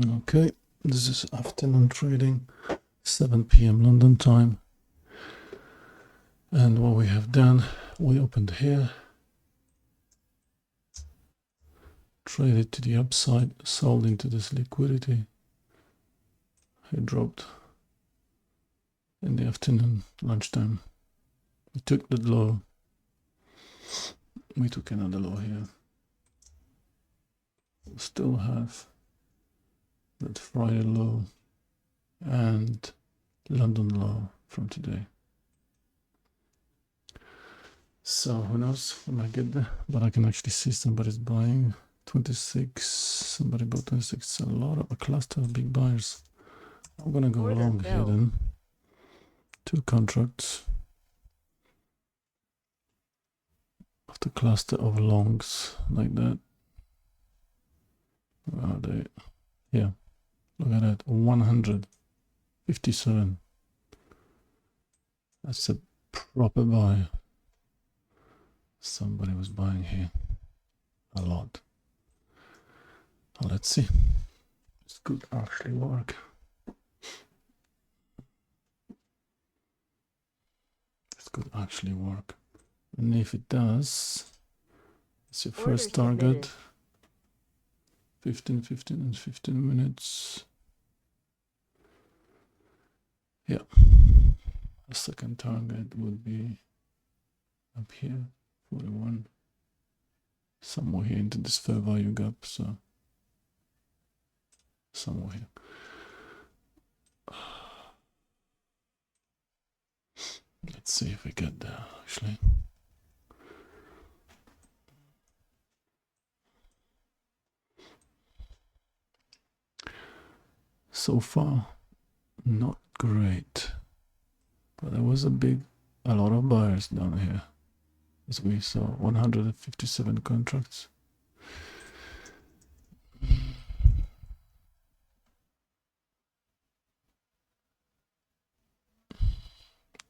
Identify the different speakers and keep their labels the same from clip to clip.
Speaker 1: Okay, this is afternoon trading, 7 p.m. London time. And what we have done, we opened here, traded to the upside, sold into this liquidity. It dropped in the afternoon, lunchtime. We took the low. We took another low here. We still have that Friday low and London low from today. So who knows when I get there, but I can actually see somebody's buying 26. Somebody bought 26. It's a lot of a cluster of big buyers. I'm gonna go long here then. 2 contracts of the cluster of longs like that. Where are they? Yeah, look at that, 157. That's a proper buy. Somebody was buying here a lot. Let's see. This could actually work. This could actually work. And if it does, it's your first target. 15, 15, and 15 minutes. Yeah. The second target would be up here, 41. Somewhere here into this fair value gap, so somewhere here. Let's see if we get there actually. So far, not great. But there was a lot of buyers down here. As we saw, 157 contracts.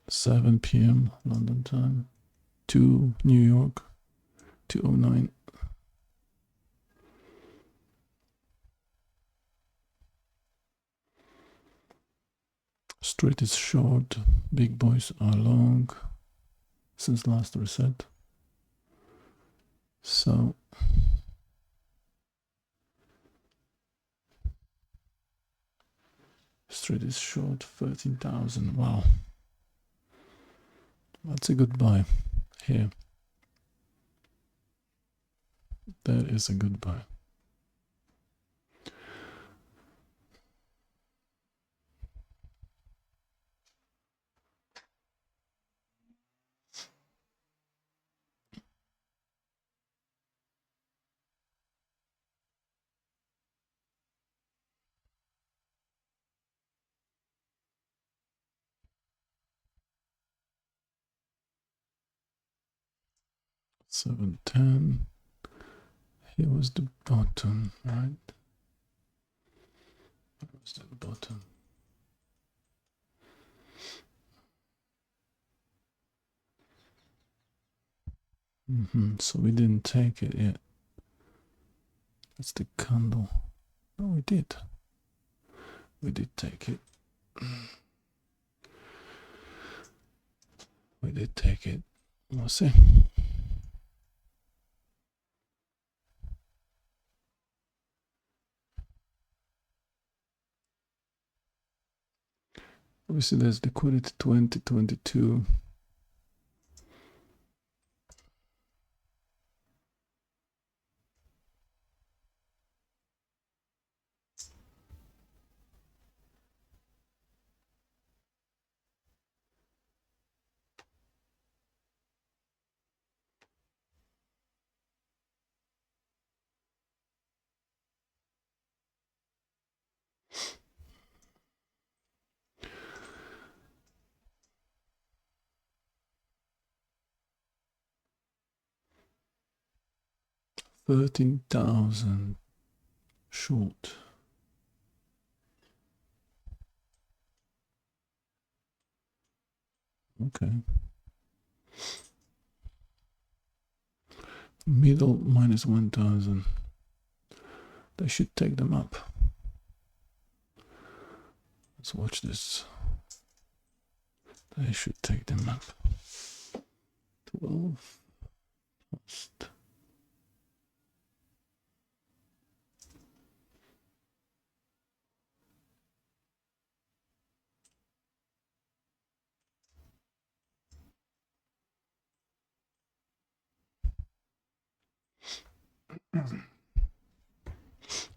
Speaker 1: $7 p.m. London time, 2 New York, 2:09. Street is short, big boys are long since last reset. So Street is short 13,000. Wow, that's a good buy here. That is a good buy. $7.10. Here was the bottom, right? That was the bottom. So we didn't take it yet. That's the candle. No, we did. We did take it. We did take it. We'll see. Obviously, there's liquidity 2022. $13,000 short. Okay. Middle minus 1,000. They should take them up. Let's watch this. They should take them up. 12 past.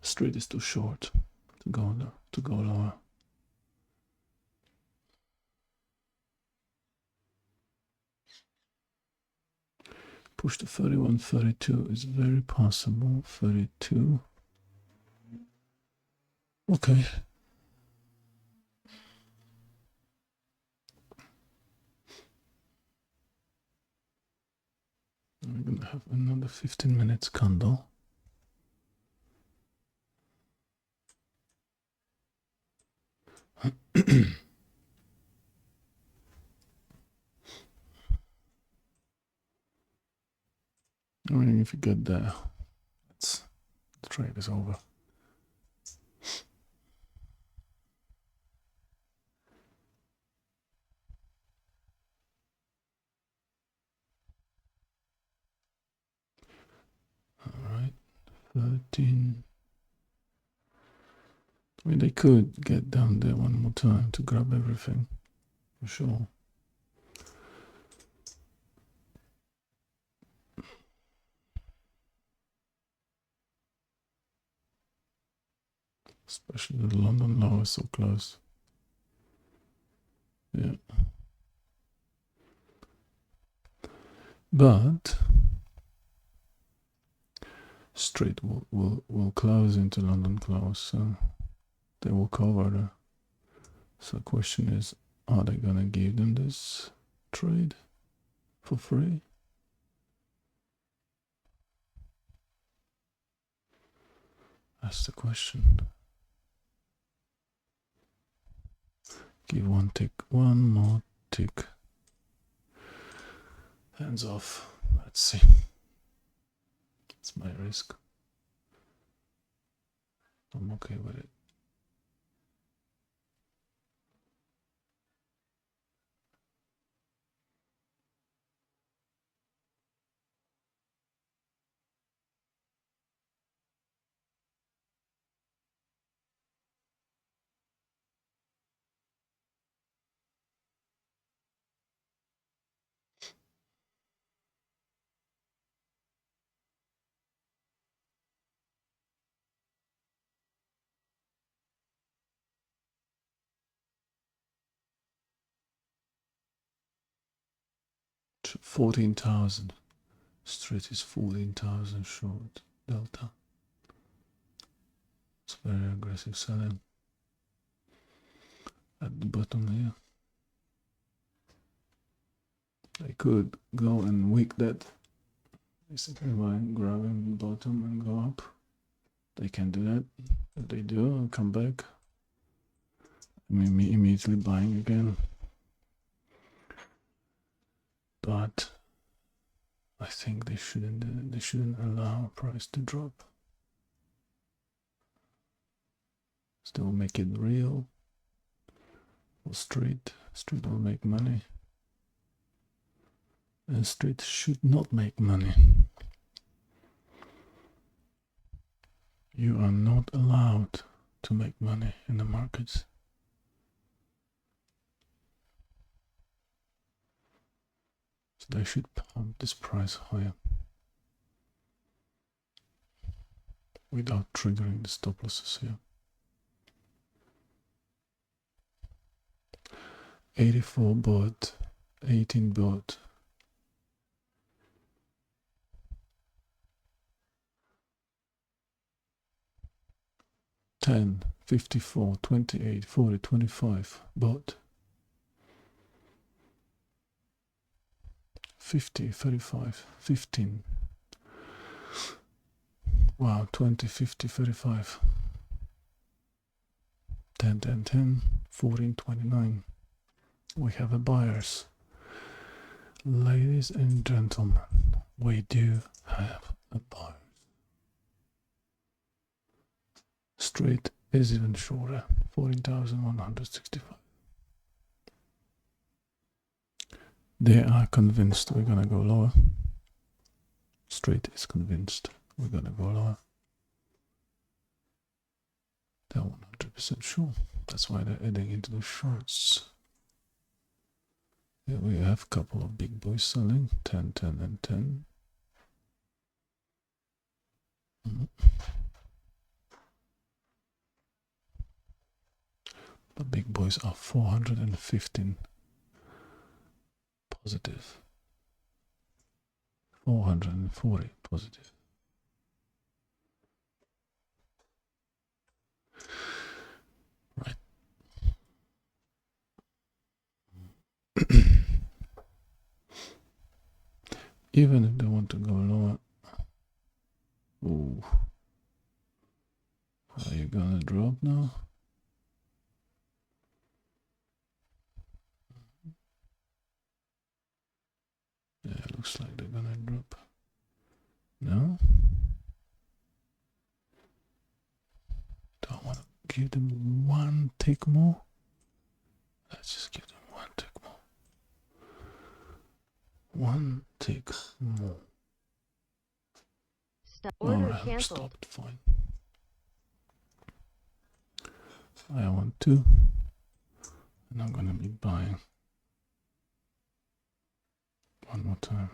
Speaker 1: Street is too short to go lower. Push to 31, 32 is very possible. 32. Okay. We're gonna have another 15 minutes candle. I mean, if you get there, the trade is over. All right, 13. I mean, they could get down there one more time to grab everything, for sure. Especially the London low is so close. Yeah. But Street will close into London close, so they will cover the. So the question is, are they gonna give them this trade for free? That's the question. Give one tick, one more tick. Hands off. Let's see. It's my risk. I'm okay with it. To 14,000. Street is 14,000 short. Delta. It's very aggressive selling. At the bottom here. They could go and wick that. Basically by grabbing the bottom and go up. They can do that. If they do, I'll come back. Immediately buying again. But I think they shouldn't allow price to drop. Still make it real. For Street will make money. And Street should not make money. You are not allowed to make money in the markets. So they should pump this price higher without triggering the stop losses here. 84 bought, 18 bought. 10, 54, 28, 40, 25 bought. 50, 35, 15. Wow, 20, 50, 35. 10, 10, 10, 14, 29. We have a buyers. Ladies and gentlemen, we do have a buyer. Street is even shorter, 14,165. They are convinced we're gonna go lower. Straight is convinced we're gonna go lower. They're 100% sure. That's why they're heading into the shorts. Here we have a couple of big boys selling 10, 10, and 10. The big boys are 415 positive, 440 positive. Right. Even if they want to go lower, ooh, are you gonna drop now? Yeah, it looks like they're gonna drop. No? Do I want to give them one tick more? Let's just give them one tick more. One tick more.
Speaker 2: Order
Speaker 1: Alright,
Speaker 2: canceled.
Speaker 1: stopped, fine. I want two. And I'm gonna be buying one more time.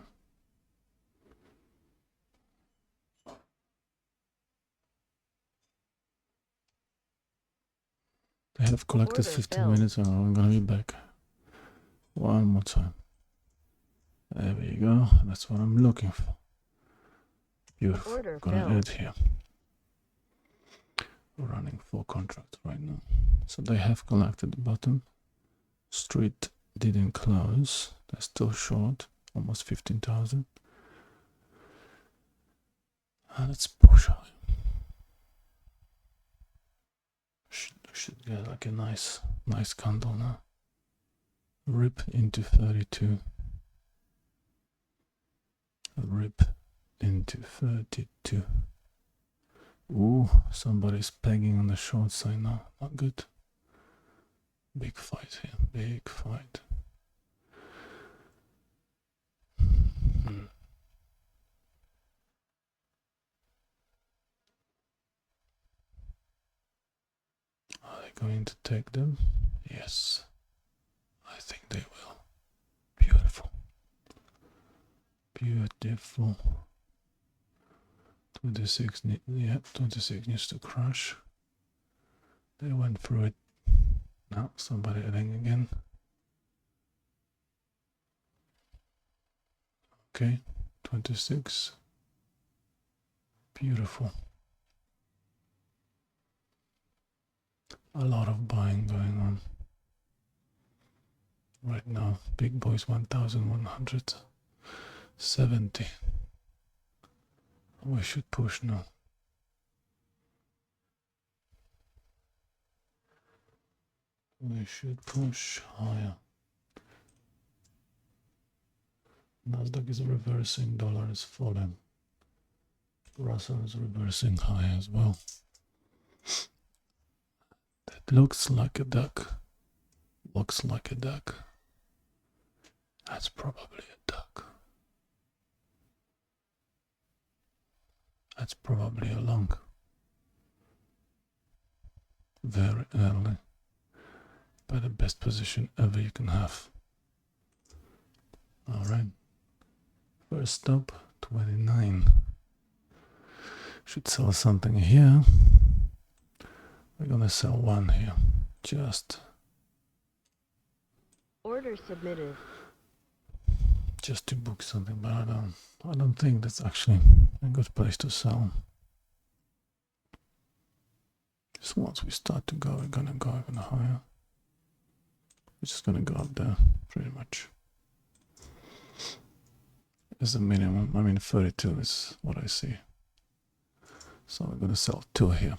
Speaker 1: They have collected
Speaker 2: Order
Speaker 1: 15
Speaker 2: filled.
Speaker 1: minutes and I'm gonna be back. One more time. There we go. That's what I'm looking for. Beautiful.
Speaker 2: Order
Speaker 1: Gonna
Speaker 2: filled.
Speaker 1: add here. We're running 4 contracts right now. So they have collected the bottom. Street didn't close. They're still short. Almost 15,000. Let's push high. Should get like a nice candle now. Rip into 32. Rip into 32. Ooh, somebody's pegging on the short side now. Not good. Big fight here. Big fight. Are they going to take them? Yes. I think they will. Beautiful. Beautiful. 26, yeah, 26 needs to crash. They went through it. Now somebody adding again. Okay, 26. Beautiful. A lot of buying going on right now. Big boys 1,170. We should push now. We should push higher. Nasdaq is reversing, dollar is falling. Russell is reversing high as well. That looks like a duck. Looks like a duck. That's probably a duck. That's probably a long. Very early. By the best position ever you can have. Alright. First stop, 29. Should sell something here. We're gonna sell one here. Just
Speaker 2: Order submitted.
Speaker 1: to book something, but I don't think that's actually a good place to sell. Just once we start to go, we're gonna go even higher. We're just gonna go up there, pretty much. As a minimum, I mean 32 is what I see. So we're gonna sell 2 here.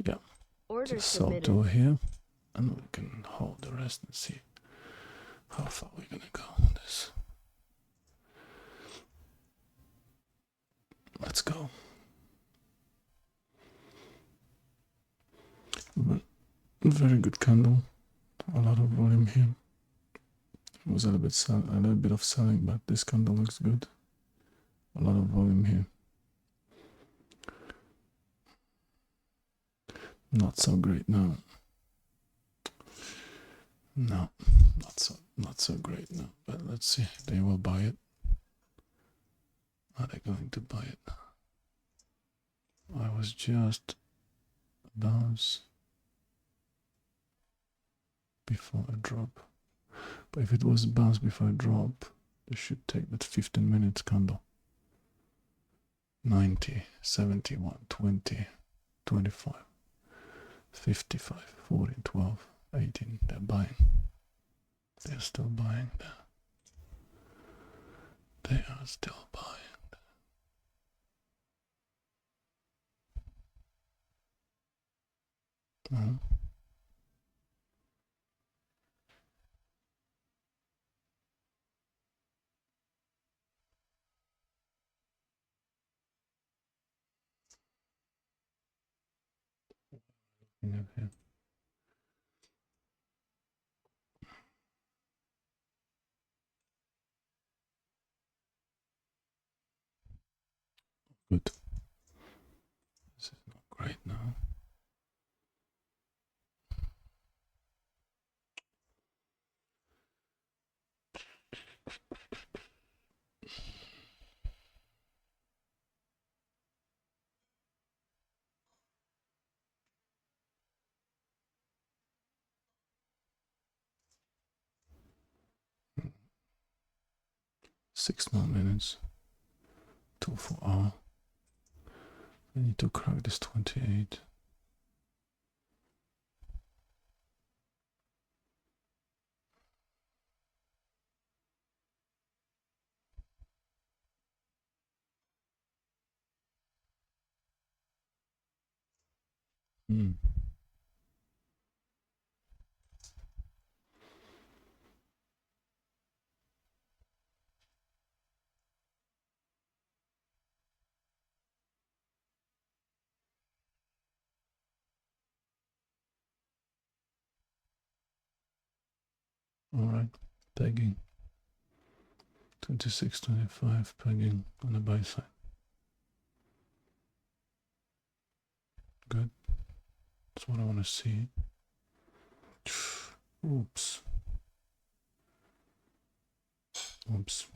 Speaker 1: Yeah.
Speaker 2: Order
Speaker 1: Just sell
Speaker 2: submitted.
Speaker 1: 2 here, and we can hold the rest and see how far we're gonna go on this. Let's go. Very good candle. A lot of volume here. It was a little bit of selling, but this candle looks good. A lot of volume here. Not so great now. No, not so great now. But let's see. They will buy it. Are they going to buy it? I was just a bounce before a drop. But if it was a bounce before a drop, they should take that 15 minutes candle. 90, 71, 20, 25, 55, 40, 12, 18. They're buying. They're still buying there. They are still buying. No. Here. Good. This is not great now. Six more minutes. 2 4 hour. I need to crack this 28. All right, pegging. 26.25 pegging on the buy side. Good. That's what I want to see. Oops. Oops.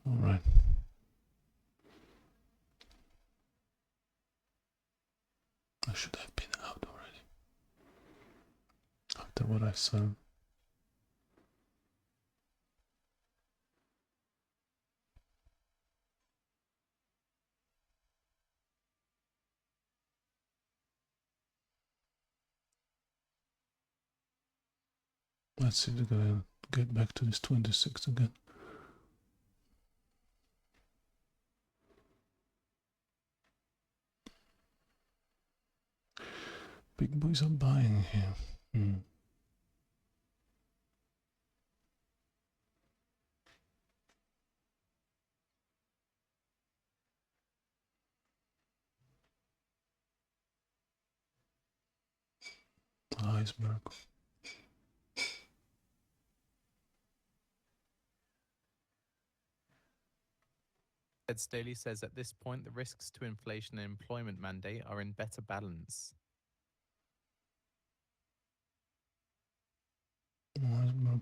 Speaker 1: All right. I should have been out already. After what I saw. Let's see, they're gonna get back to this 26 again. Big boys are buying here. Iceberg.
Speaker 3: Fed Staley says at this point the risks to inflation and employment mandate are in better balance.
Speaker 1: Iceberg.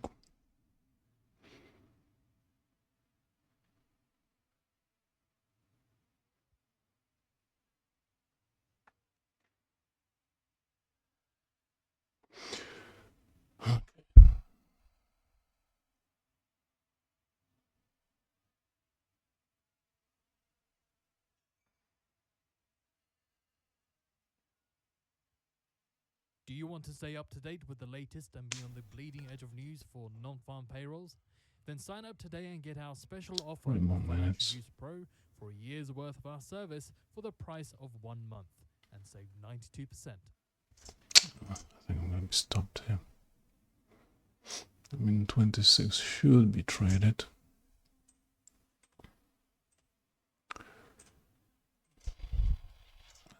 Speaker 4: Do you want to stay up to date with the latest and be on the bleeding edge of news for non-farm payrolls? Then sign up today and get our special offer
Speaker 1: 40 more
Speaker 4: of Financial
Speaker 1: minutes.
Speaker 4: Use Pro for a year's worth of our service for the price of 1 month and save 92%.
Speaker 1: I think I'm going to be stopped here. I mean, 26 should be traded. Let's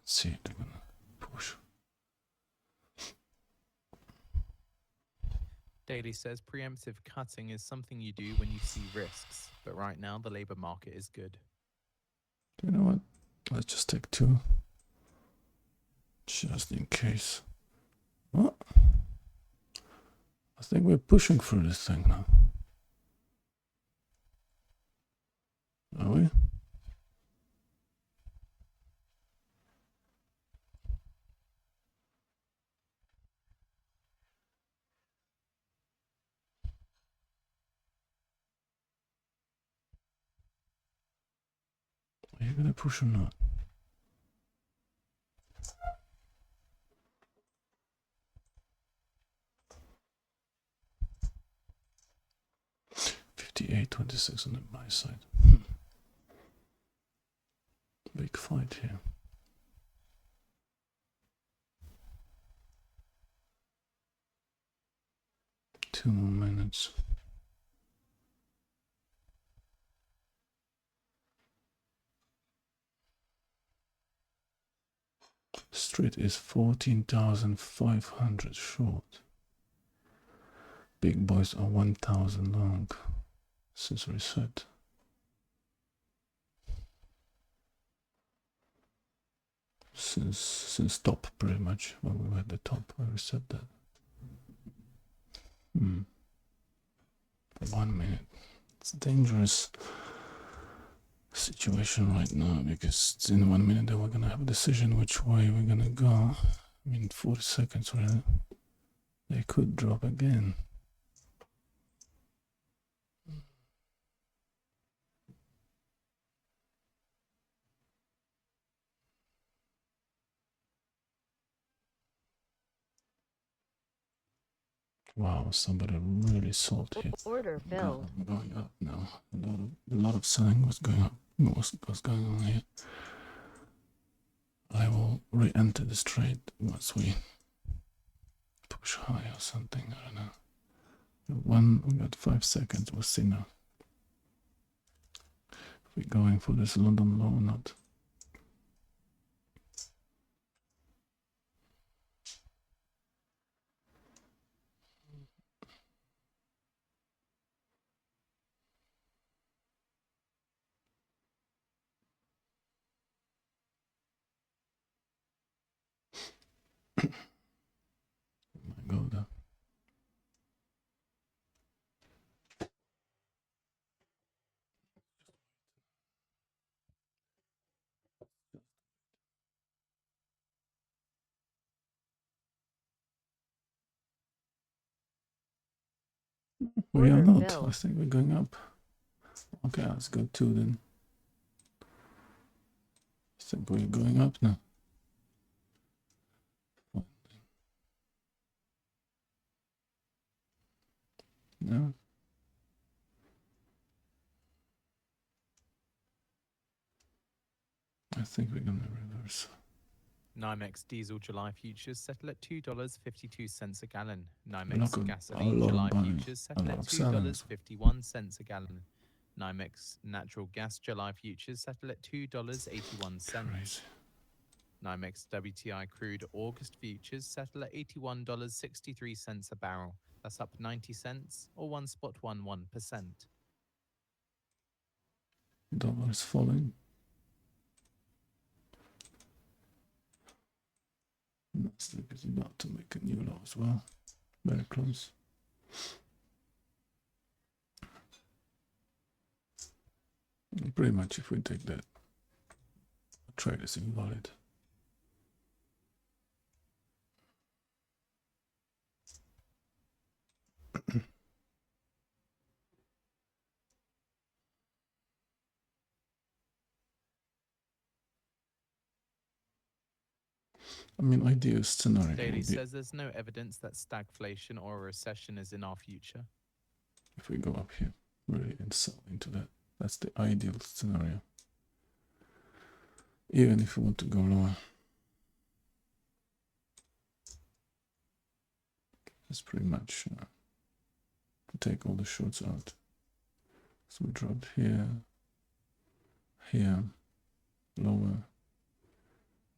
Speaker 1: see, they're going to push.
Speaker 3: Daly says preemptive cutting is something you do when you see risks, but right now the labour market is good.
Speaker 1: You know what? Let's just take 2. Just in case. What? I think we're pushing through this thing now. Are we? Are you gonna push or not? $58.26 on the buy side. Big fight here. Two more minutes. Street is 14,500 short. Big boys are 1,000 long since reset. Since top pretty much, when we were at the top, I reset that. 1 minute. It's a dangerous situation right now because in 1 minute we're gonna have a decision which way we're gonna go. I mean, 40 seconds really. They could drop again. Wow, somebody really sold here.
Speaker 2: Order filled.
Speaker 1: I'm going up now. A lot of selling was going up. What's going on here? I will re-enter this trade once we push high or something. I don't know. We got 5 seconds. We'll see now. If we're going for this London low or not. Go there. We are
Speaker 2: Order
Speaker 1: not.
Speaker 2: filled.
Speaker 1: I think we're going up. Okay, let's go 2 then. I think we're going up now. No. I think we're gonna reverse.
Speaker 3: NYMEX diesel July futures settle at $2.52 a gallon.
Speaker 1: Look
Speaker 3: NYMEX
Speaker 1: at
Speaker 3: gasoline
Speaker 1: a lot of
Speaker 3: July
Speaker 1: buying,
Speaker 3: futures
Speaker 1: a
Speaker 3: settle
Speaker 1: lot
Speaker 3: at
Speaker 1: of selling.
Speaker 3: $2.51 a gallon. NYMEX natural gas July futures settle at $2.81.
Speaker 1: Crazy.
Speaker 3: NYMEX WTI crude August futures settle at $81.63 a barrel. That's up 90 cents or 1.11%.
Speaker 1: Dollar is falling. Nasdaq is about to make a new low as well. Very close. And pretty much if we take that, the trade is invalid. I mean, ideal scenario
Speaker 3: Daly
Speaker 1: would be
Speaker 3: says there's no evidence that stagflation or a recession is in our future.
Speaker 1: if we go up here. really and sell into that. That's the ideal scenario. Even if you want to go lower, it's pretty much take all the shorts out. So we dropped here, here, lower.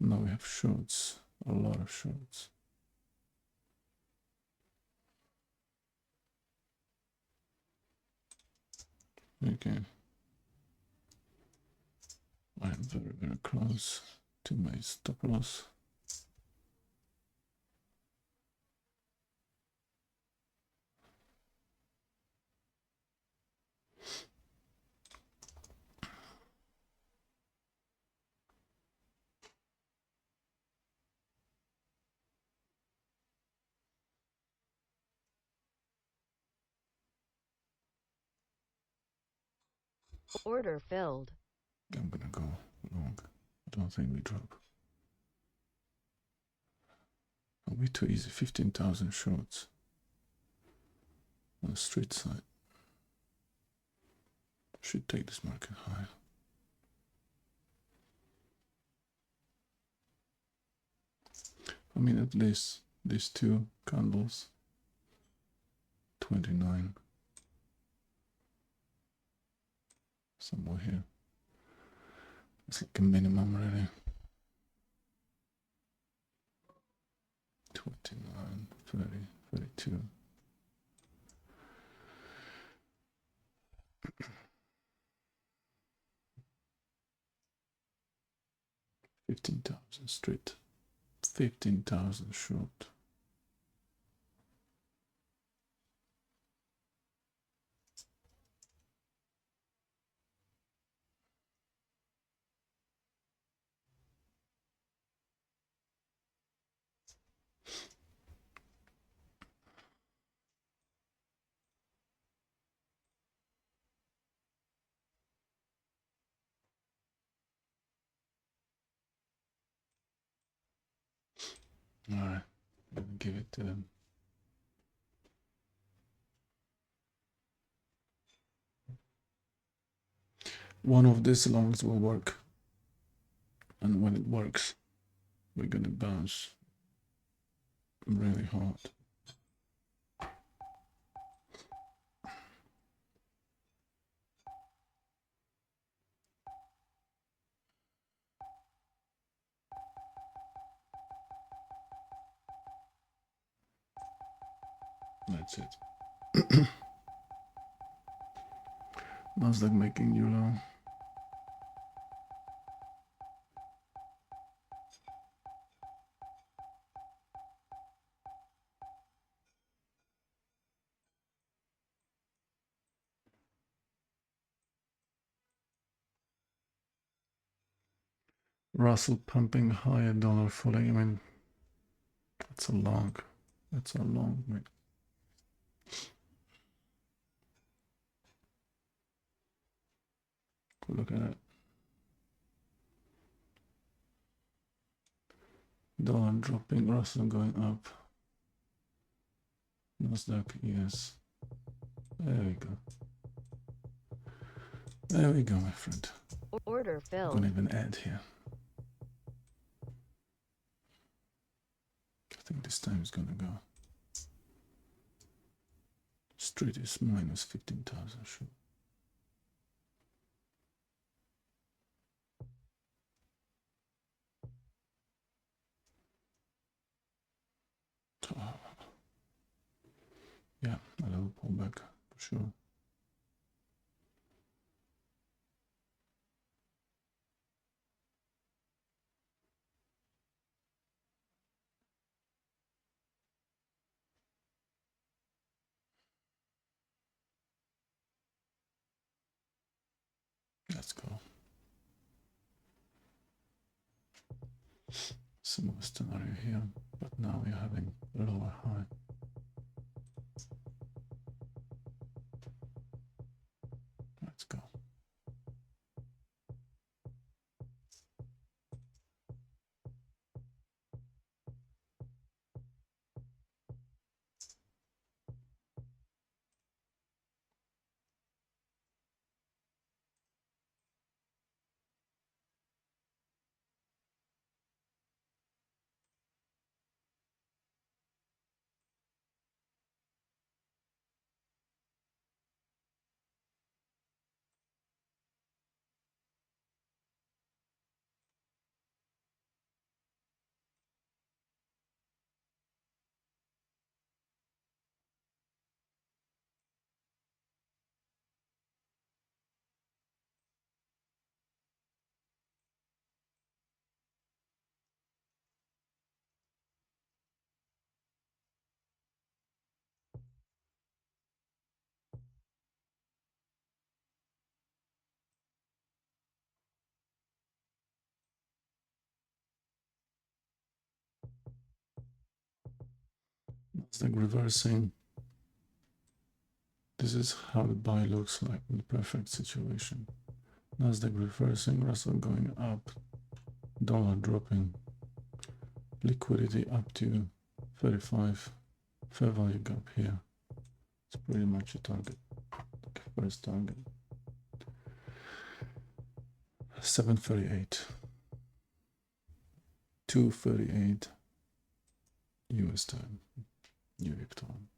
Speaker 1: Now we have shorts, a lot of shorts. Okay. I am very, very close to my stop loss.
Speaker 2: Order filled.
Speaker 1: I'm gonna go long. I don't think we drop. Are we too easy? 15,000 shorts on the street side. Should take this market high. I mean, at least these two candles. 29. Somewhere here. It's like a minimum, really. 29, 30, 32. $15,000 straight. 15,000 short. All right, I'm gonna give it to them. One of these longs will work, and when it works, we're gonna bounce really hard. That's it. Nasdaq making new low. Russell pumping higher, dollar falling. I mean, that's a long. That's a long, mate. Look at it. Dollar dropping, Russell going up. Nasdaq, yes. There we go. There we go, my friend.
Speaker 2: Order
Speaker 1: I'm
Speaker 2: filled.
Speaker 1: gonna even add here. I think this time is gonna go. Street is minus 15,000, sure. Yeah, a little pullback for sure. Let's go. Similar scenario here, but now we're having lower high. Let's go. Nasdaq reversing. This is how the buy looks like in the perfect situation. Nasdaq reversing, Russell going up, dollar dropping, liquidity up to 35, fair value gap here. It's pretty much a target, like first target. 738, 238 US time, New York time.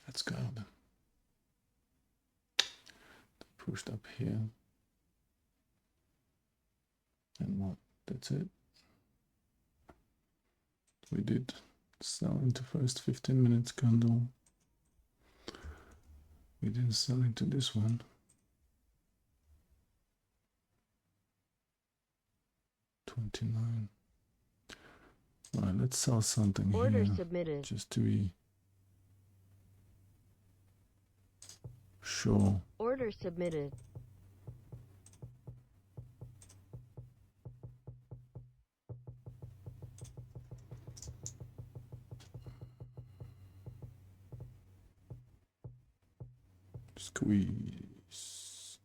Speaker 1: Let's go. Pushed up here. And what? That's it. We did sell into first 15 minutes candle. We didn't sell into this one. $29. Right, let's sell something
Speaker 2: Order
Speaker 1: here
Speaker 2: submitted.
Speaker 1: just to be sure.
Speaker 2: Order submitted.
Speaker 1: Squeeze.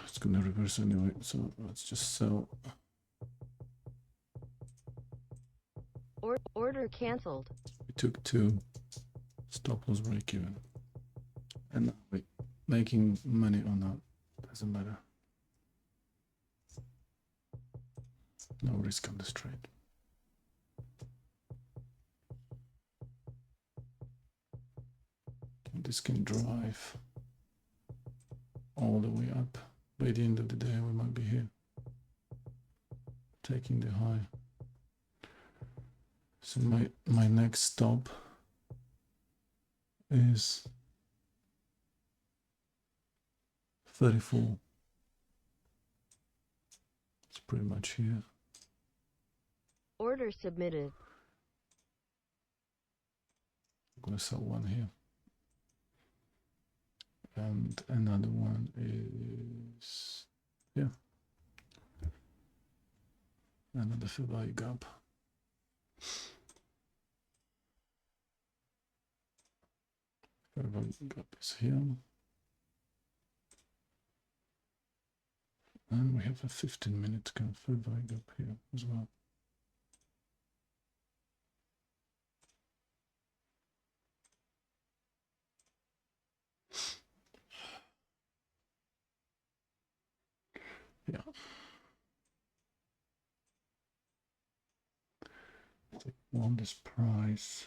Speaker 1: It's gonna reverse anyway, so let's just sell.
Speaker 2: Order cancelled.
Speaker 1: We took 2, stop loss break even, and now we're making money or not, doesn't matter. No risk on this trade. This can drive all the way up. By the end of the day, we might be here, taking the high. So my next stop is 34. It's pretty much here.
Speaker 2: Order submitted.
Speaker 1: I'm gonna sell one here. And another one is, yeah, another fair value gap. Fair value gap is here. And we have a 15-minute kind of fair value gap here as well. Yeah. So we want this price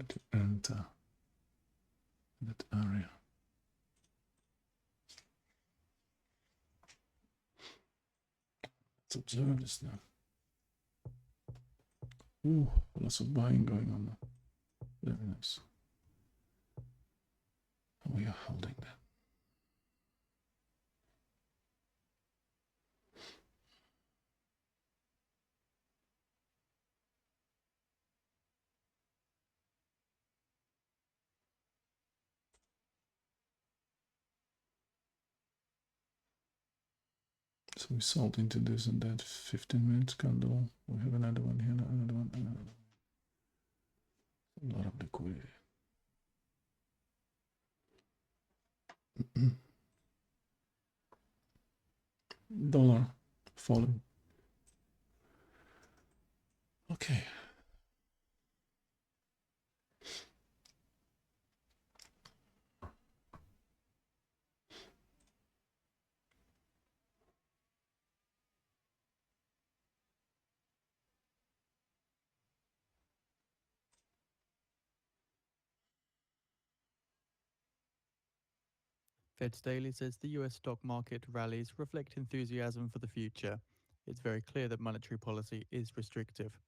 Speaker 1: to enter that area. Let's observe this now. Ooh, lots of buying going on now. Very nice. We are holding that. So we sold into this and that 15 minutes candle. We have another one here, another one, another one. A lot of liquidity. Dollar falling. Okay.
Speaker 5: Fed's Daily says the US stock market rallies reflect enthusiasm for the future. It's very clear that monetary policy is restrictive.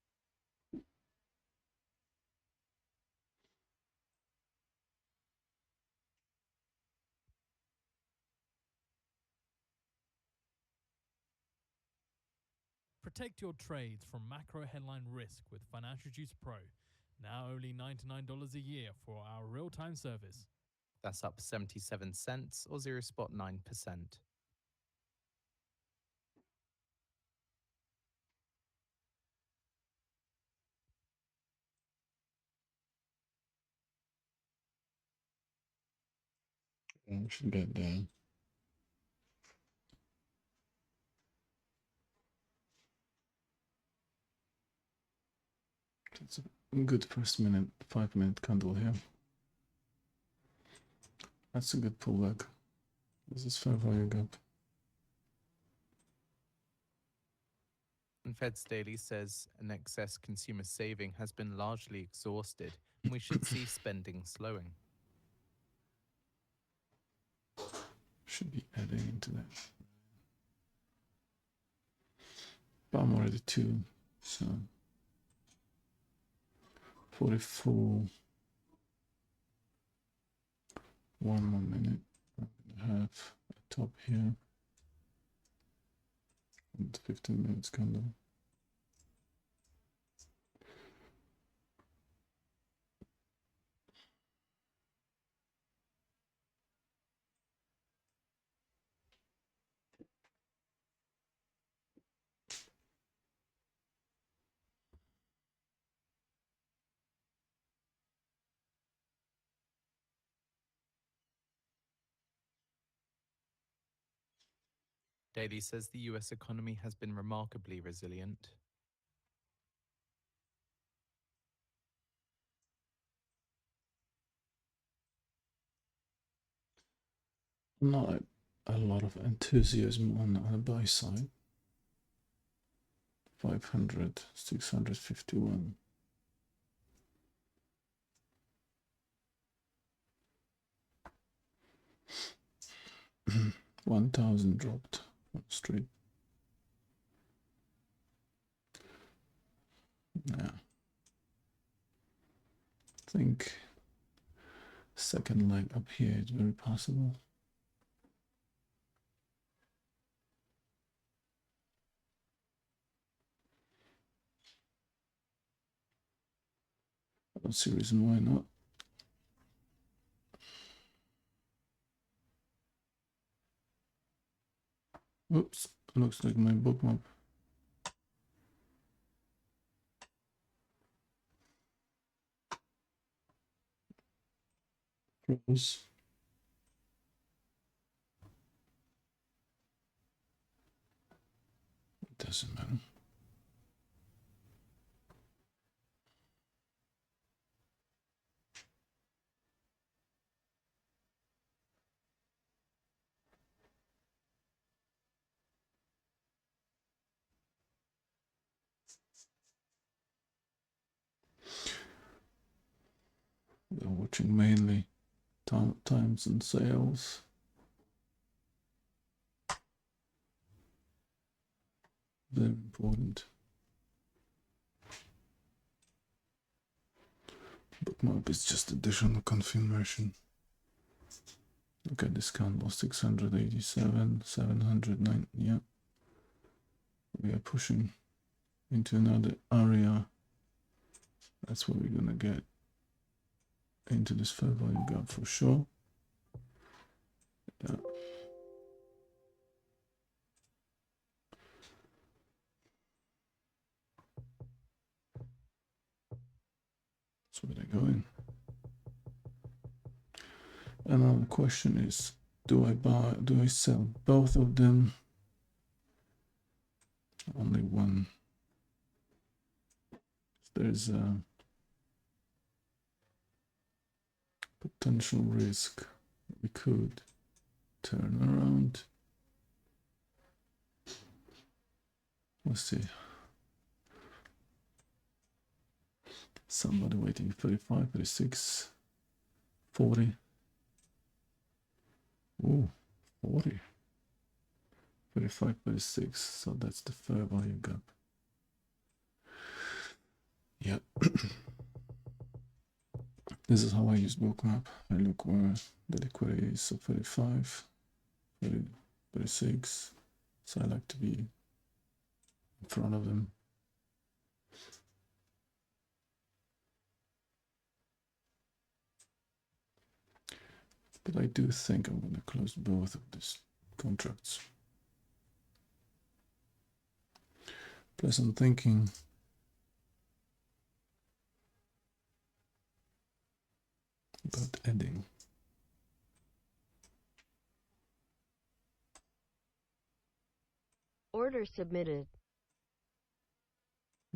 Speaker 4: Protect your trades from macro headline risk with Financial Juice Pro. Now only $99 a year for our real-time service.
Speaker 3: That's up 77 cents or 0.9%.
Speaker 1: We should get there. That's a good first 5-minute candle here. That's a good pullback. This is fair value gap.
Speaker 3: And Fed's Daily says an excess consumer saving has been largely exhausted, and we should see spending slowing.
Speaker 1: Should be adding into that. But I'm already 2, so 44. 1 more minute. I'm gonna have a top here. And 15 minutes candle.
Speaker 3: Daily says the US economy has been remarkably resilient.
Speaker 1: Not a lot of enthusiasm on the buy side. 500, 651. $1,000 dropped on the street. Yeah. I think second leg up here is very possible. I don't see a reason why not. Oops, looks like my bookmark. Froze. It doesn't matter. We're watching mainly times and sales. Very important. Bookmark is just additional confirmation. Look at this candle, 687, 709. Yeah, we are pushing into another area. That's where we're gonna get into this fair value gap for sure. Yeah. That's where they're going. And now the question is, do I sell both of them? Only one. There's a potential risk we could turn around. Let's see. Somebody waiting 35, 36, 40. Ooh, 40. 35, 36. So that's the fair value gap. Yep. This is how I use Bookmap. I look where the liquidity is, so 35, 30, 36. So I like to be in front of them. But I do think I'm going to close both of these contracts. Plus, I'm thinking about adding.
Speaker 2: Order submitted.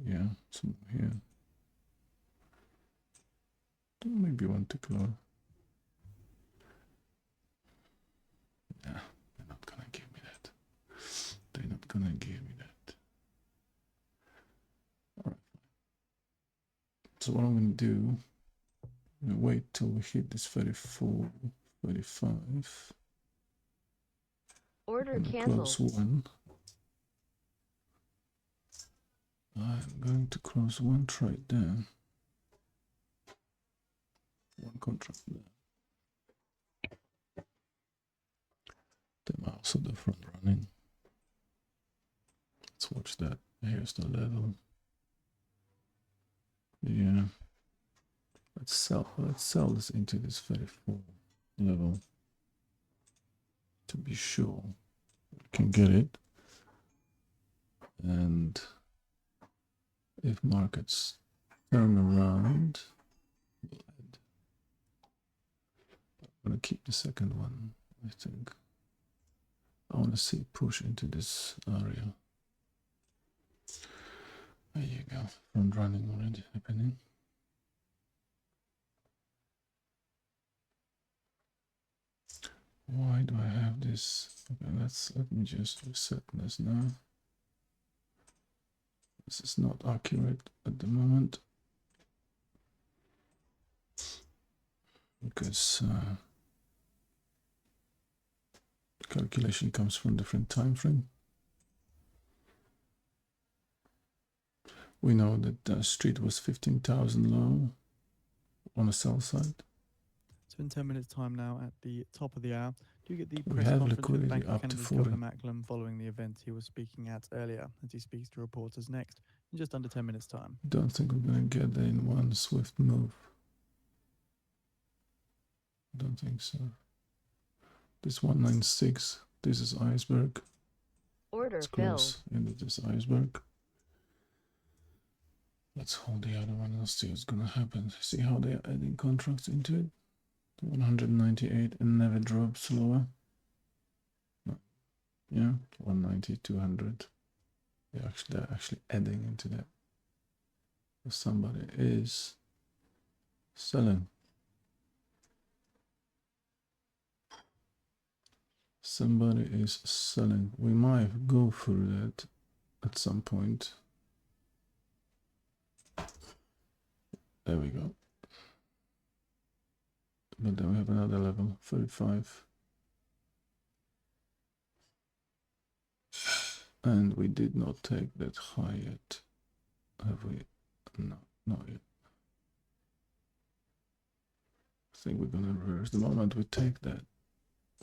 Speaker 1: Yeah, some here. Maybe one to close. Yeah, they're not gonna give me that. They're not gonna give me that. Alright. So what I'm gonna do, I'm gonna wait till we hit this 34, 35.
Speaker 2: Order
Speaker 1: I'm gonna
Speaker 2: canceled.
Speaker 1: close one. I'm going to close one trade there. One contract there. Then also the front running. Let's watch that. Here's the level. Yeah. Let's sell this into this 34 level to be sure we can get it. And if markets turn around, we'll add. I'm gonna keep the second one, I think. I want to see it push into this area. There you go. Front running already happening. Why do I have this? Okay, let me just reset this now. This is not accurate at the moment because calculation comes from different time frame. We know that the street was 15,000 low on the sell side.
Speaker 5: So in 10 minutes time now at the top of the hour, do you get the
Speaker 1: We
Speaker 5: press
Speaker 1: have
Speaker 5: conference with
Speaker 1: liquidity
Speaker 5: Bank of
Speaker 1: up to
Speaker 5: Canada's
Speaker 1: 40.
Speaker 5: Governor Macklem following the event he was speaking at earlier as he speaks to reporters next in just under 10 minutes time.
Speaker 1: Don't think we're gonna get there in one swift move. Don't think so. This 196, this is iceberg.
Speaker 2: Order
Speaker 1: Let's
Speaker 2: filled.
Speaker 1: close into this iceberg. Let's hold the other one and see what's gonna happen. See how they are adding contracts into it. 198 and never drops lower. No. Yeah, 190, 200. They're actually adding into that. Somebody is selling. Somebody is selling. We might go through that at some point. There we go. But then we have another level, 35. And we did not take that high yet. Have we? No, not yet. I think we're gonna reverse. The moment we take that,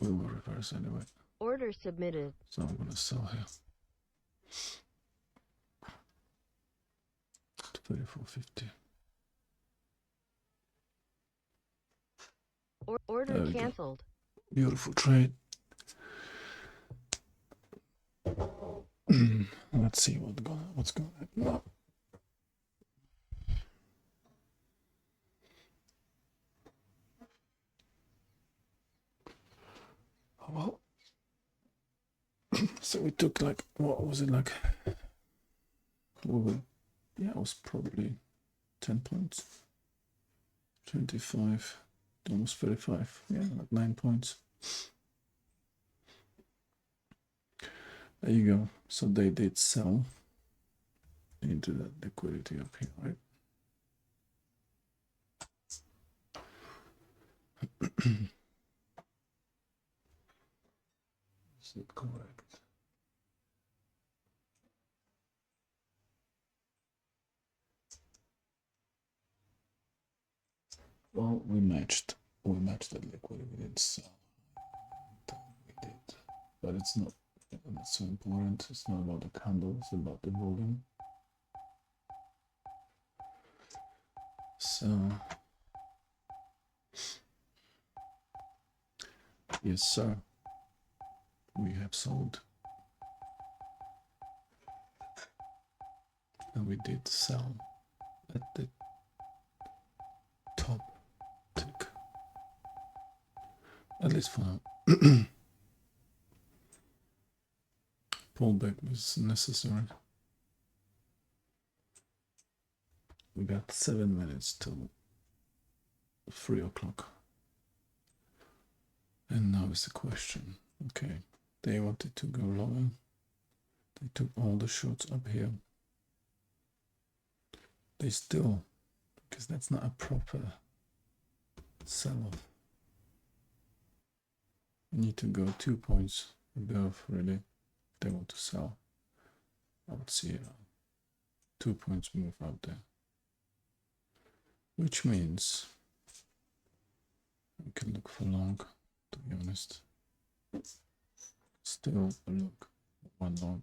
Speaker 1: we will reverse anyway.
Speaker 2: Order submitted.
Speaker 1: So I'm gonna sell here. 34.50. There
Speaker 2: Order
Speaker 1: we go.
Speaker 2: canceled.
Speaker 1: Beautiful trade. Let's see what's going to happen now. Oh, well. So we took like, what was it like? Yeah, it was probably 10 points. 25, almost 35. Yeah, like 9 points. There you go. So they did sell into that liquidity up here, right? Is it correct? Well, we matched that liquidity. We didn't sell. We did, but it's not so important. It's not about the candle. It's about the volume. So Yes, sir. We have sold. And we did sell at the top tick. At least for now. Pullback was necessary. We got 7 minutes till 3 o'clock. And now is the question. Okay, they wanted to go lower. They took all the shots up here. They still, because that's not a proper sell-off. You need to go 2 points above, really, if they want to sell. I would see 2 points move out there. Which means we can look for long, to be honest. Still a look, one long.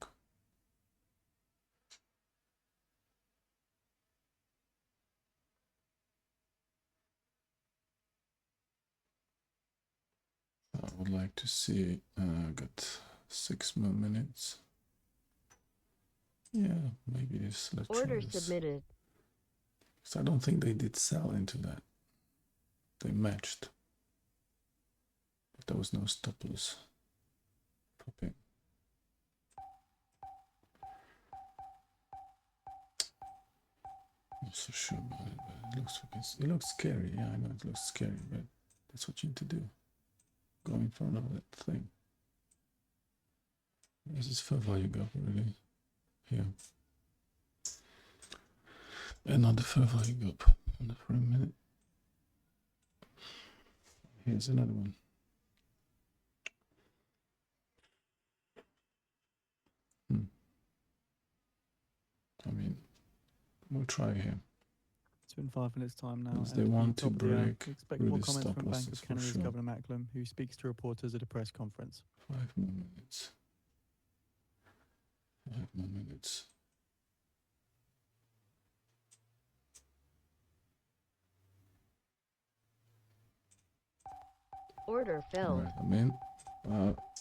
Speaker 1: I would like to see, got 6 more minutes. Yeah, maybe this, let's try
Speaker 2: Order
Speaker 1: this.
Speaker 2: submitted.
Speaker 1: So I don't think they did sell into that. They matched. But there was no stop loss popping. Not so sure about it, but it looks scary. Yeah, I know it looks scary, but that's what you need to do. Go in front of that thing. This is fair value gap, really. Here. Another fair value gap. For a minute. Here's another one. I mean, we'll try here.
Speaker 5: It's been 5 minutes time now.
Speaker 1: Yes,
Speaker 5: and
Speaker 1: they
Speaker 5: at the
Speaker 1: want to
Speaker 5: top of the hour,
Speaker 1: break
Speaker 5: we expect
Speaker 1: through
Speaker 5: more
Speaker 1: the
Speaker 5: comments
Speaker 1: stop
Speaker 5: from Bank
Speaker 1: losses
Speaker 5: of
Speaker 1: for
Speaker 5: Canada's
Speaker 1: sure.
Speaker 5: Governor Macklem, who speaks to reporters at a press conference.
Speaker 1: 5 more minutes. 5 more minutes.
Speaker 2: Order filled.
Speaker 1: Alright, I'm in.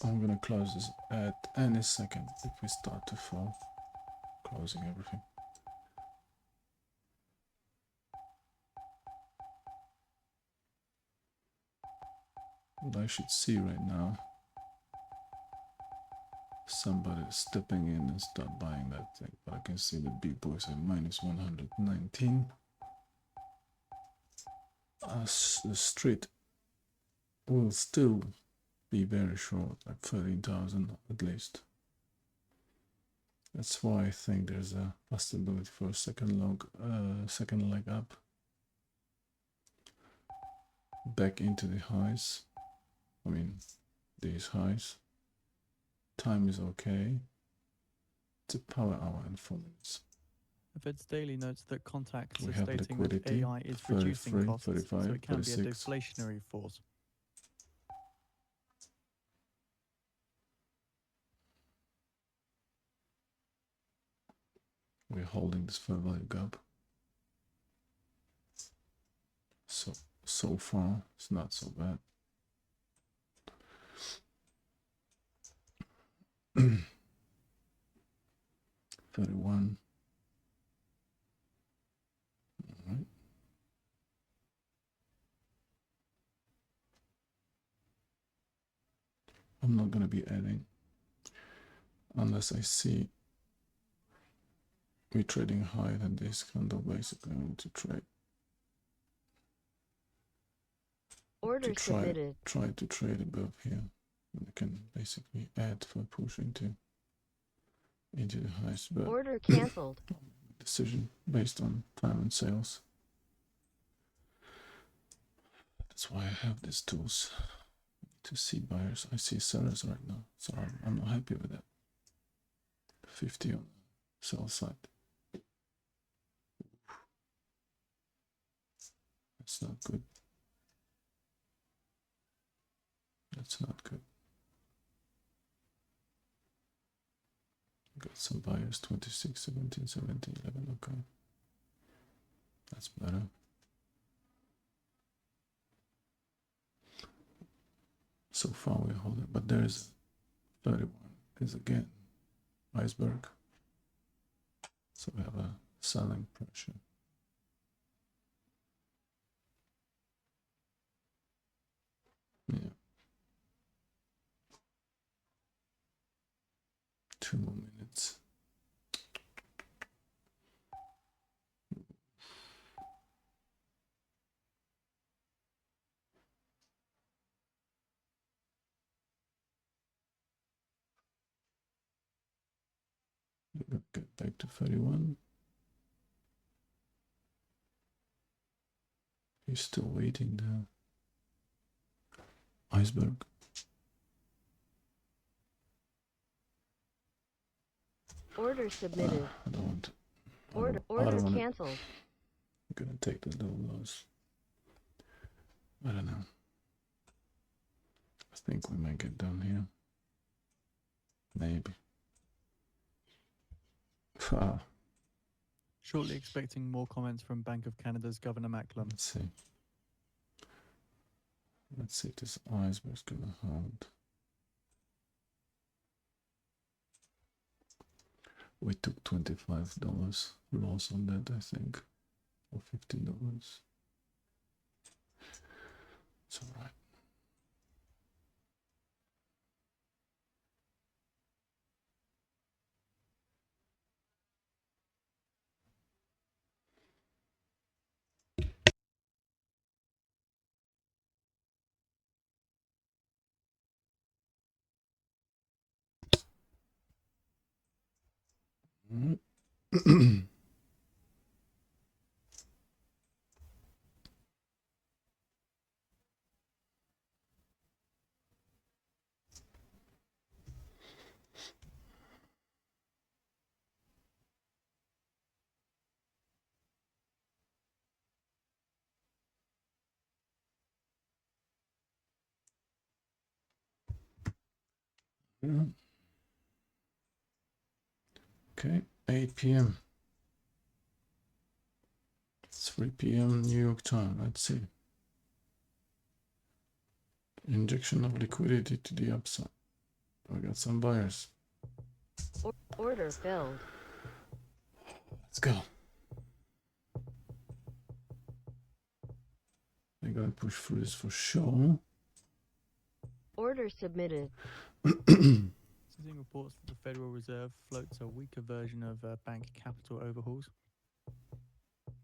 Speaker 1: I'm gonna close this at any second if we start to fall. Closing everything. What I should see right now, somebody stepping in and start buying that thing. But I can see the big boys at minus 119. The street will still be very short, like 13,000 at least. That's why I think there's a possibility for a second leg up. Back into the highs. I mean, these highs. Time is okay. It's a power hour and 4 minutes.
Speaker 5: The Fed's daily notes that contacts
Speaker 1: We
Speaker 5: are
Speaker 1: have
Speaker 5: stating that
Speaker 1: liquidity,
Speaker 5: AI is reducing
Speaker 1: 33,
Speaker 5: costs, so
Speaker 1: 35,
Speaker 5: it can be a
Speaker 1: 36.
Speaker 5: deflationary force.
Speaker 1: We're holding this fair value gap. So far, it's not so bad. $31. All right. I'm not going to be adding unless I see we're trading higher than this candle. Basically, I want to trade.
Speaker 2: Order submitted.
Speaker 1: Try to trade above here. And I can basically add for push into the highs. But
Speaker 2: Order cancelled.
Speaker 1: decision based on time and sales. That's why I have these tools to see buyers. I see sellers right now, so I'm not happy with that. 50 on the sell side. That's not good. That's not good. Got some buyers, 26, 17, 17, 11, okay. That's better. So far we hold it, but there is 31 is again iceberg. So we have a selling pressure. Yeah. 2 more minutes. Get back to 31. He's still waiting there. Iceberg.
Speaker 2: Order submitted.
Speaker 1: I don't want.
Speaker 2: Order
Speaker 1: I don't want it.
Speaker 2: cancelled.
Speaker 1: I'm gonna take the little loss. I don't know. I think we might get down here. Maybe. Ah,
Speaker 5: Shortly expecting more comments from Bank of Canada's Governor Macklem.
Speaker 1: let's see. Let's see if this iceberg's gonna hold. We took $25 loss on that, I think, or $15. It's all right. Yeah. Okay, 8 p.m. 3 p.m. New York time. Let's see. Injection of liquidity to the upside. We got some buyers.
Speaker 2: Order filled.
Speaker 1: Let's go. They're gonna push through this for sure.
Speaker 2: Order submitted.
Speaker 5: Seeing reports that the Federal Reserve floats a weaker version of bank capital overhauls.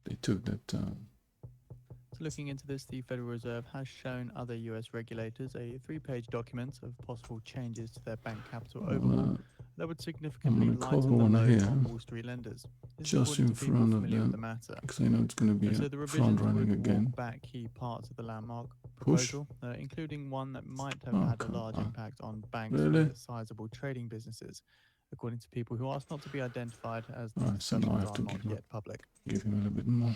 Speaker 1: They took that.
Speaker 5: So looking into this, the Federal Reserve has shown other US regulators a 3-page document of possible changes to their bank capital overhaul that would significantly
Speaker 1: gonna cover
Speaker 5: lighten the
Speaker 1: one
Speaker 5: load
Speaker 1: here,
Speaker 5: on Wall Street lenders. This is
Speaker 1: just
Speaker 5: according
Speaker 1: in
Speaker 5: to people
Speaker 1: front of
Speaker 5: familiar with the
Speaker 1: them,
Speaker 5: matter.
Speaker 1: because I know it's gonna be
Speaker 5: So the
Speaker 1: a
Speaker 5: revisions
Speaker 1: front running
Speaker 5: would
Speaker 1: again.
Speaker 5: walk back key parts of the landmark
Speaker 1: Push.
Speaker 5: proposal, including one that might have
Speaker 1: Oh,
Speaker 5: had a
Speaker 1: come
Speaker 5: large
Speaker 1: on.
Speaker 5: impact on banks
Speaker 1: Really?
Speaker 5: with sizable trading businesses, according to people who asked not to be identified as the
Speaker 1: Alright, so now I
Speaker 5: discussions
Speaker 1: have
Speaker 5: are
Speaker 1: to
Speaker 5: not
Speaker 1: give him-
Speaker 5: yet public.
Speaker 1: Give him a little bit more.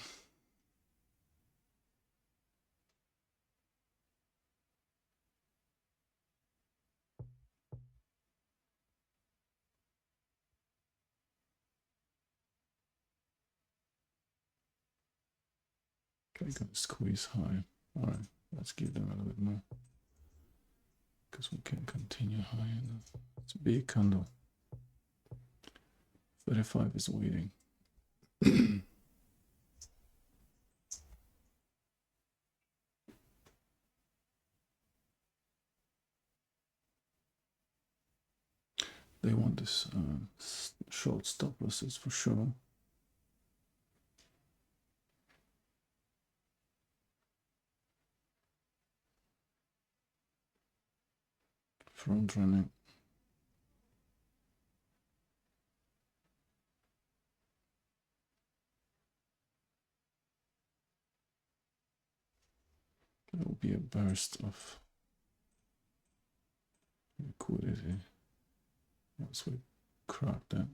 Speaker 1: Okay, gonna squeeze high. Alright, let's give them a little bit more. Because we can continue high enough. It's a big candle. 35 is waiting. They want this short stop losses for sure. Front running. There will be a burst of liquidity once we crack that.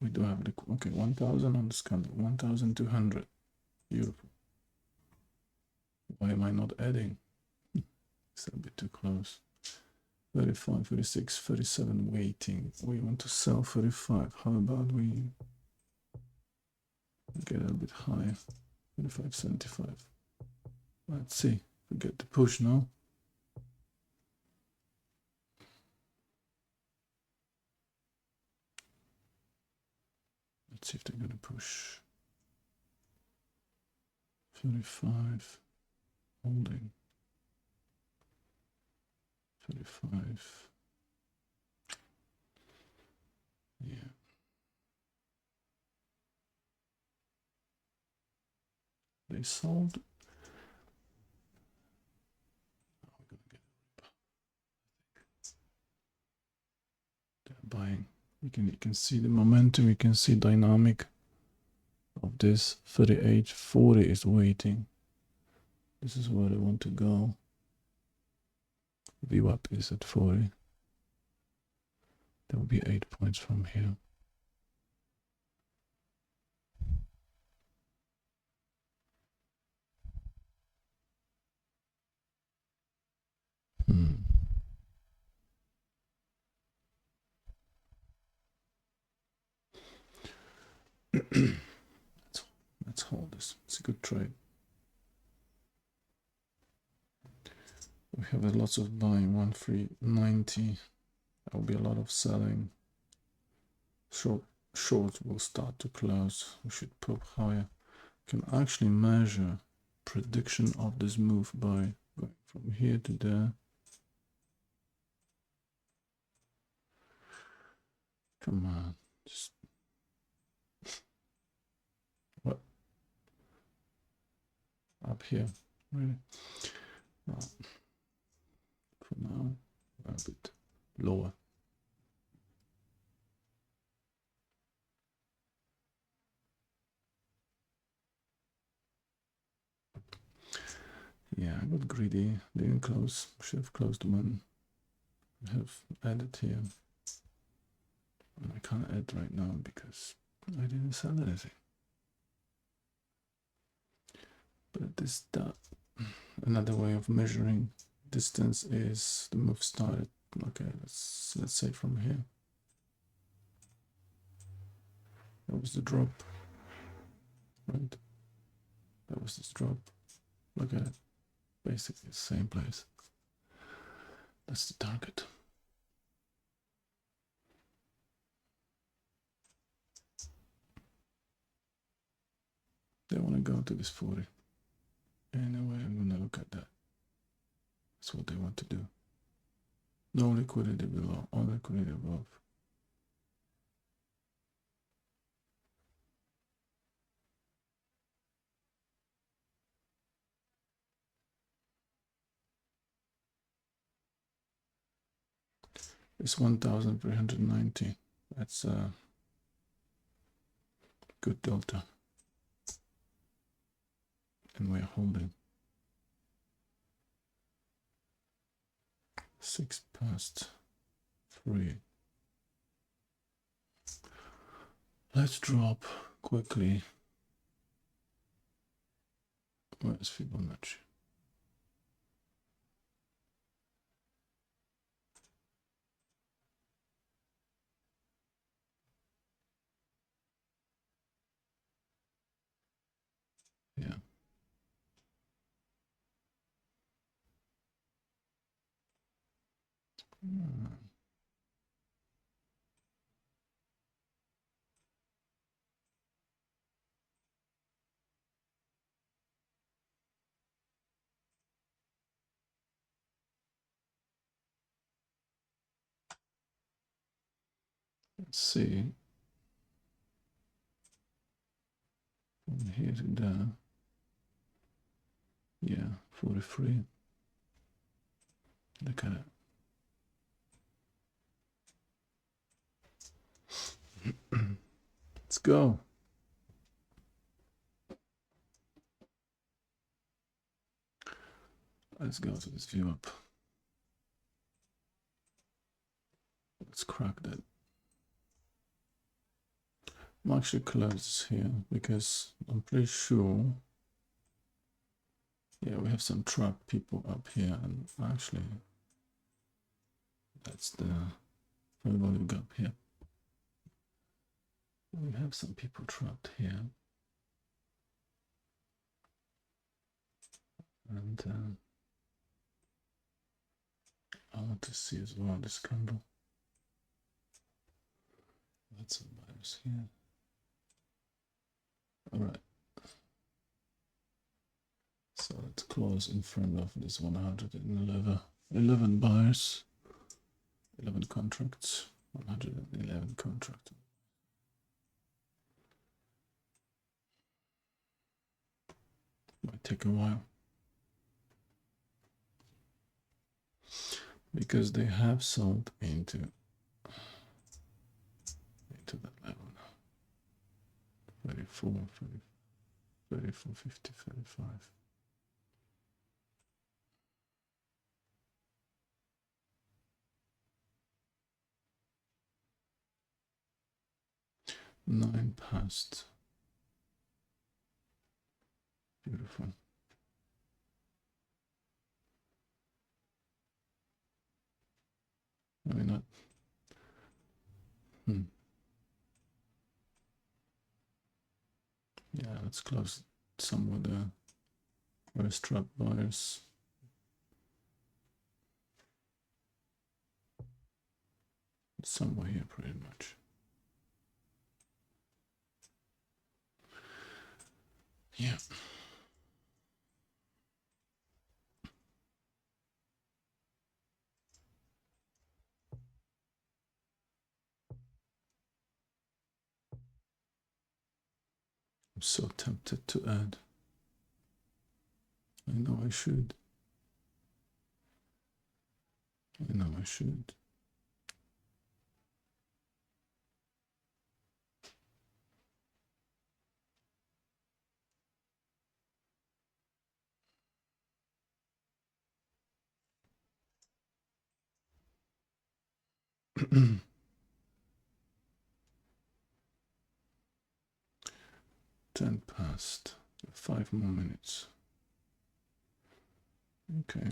Speaker 1: We do have okay, 1,000 on this candle, 1,200. Beautiful. Why am I not adding? It's a bit too close. 35, 36, 37 waiting. We want to sell 35. How about we get a bit higher? 25.75. Let's see. We get the push now. Let's see if they're gonna push. 35. Holding. 35. Yeah. They sold. Oh, we're gonna get a rip. They're buying. You can see the momentum. You can see dynamic of this. 38.40 is waiting. This is where they want to go. VWAP is at 40. There will be 8 points from here. Let's hold this. It's a good trade. We have lots of buying. 1,390. There will be a lot of selling. Shorts will start to close. We should pop higher. Can actually measure prediction of this move by going from here to there. Come on, just what? Up here, really? No. For now, a bit lower. Yeah, I got greedy. Didn't close. Should have closed one. I have added here. And I can't add right now because I didn't sell anything. But that another way of measuring distance is the move started. Okay, let's say from here. That was the drop. Right? That was this drop. Look at it. Basically the same place. That's the target. They want to go to this 40. Anyway, I'm gonna look at that. That's what they want to do. No liquidity below, all liquidity above. It's 1,390. That's a good delta. And we're holding. 3:06. Let's drop quickly. Where's Fibonacci? Yeah. Let's see. From here to there. Yeah, 43. Look at it. Let's go. Let's go to this view up. Let's crack that. I'm actually close this here because I'm pretty sure. Yeah, we have some trap people up here, and actually, that's the value gap here. We have some people trapped here. And I want to see as well this candle. That's some buyers here. All right. So let's close in front of this 111 buyers, 11 contracts, 111 contracts. Might take a while because they have sold into that level. 34, 34, 50, 35. Nine past. Beautiful. I mean, not. Yeah, let's close some of the first trap buyers. Somewhere here, pretty much. Yeah. I'm so tempted to add. I know I should. I know I should. Ten past. 5 more minutes. Okay.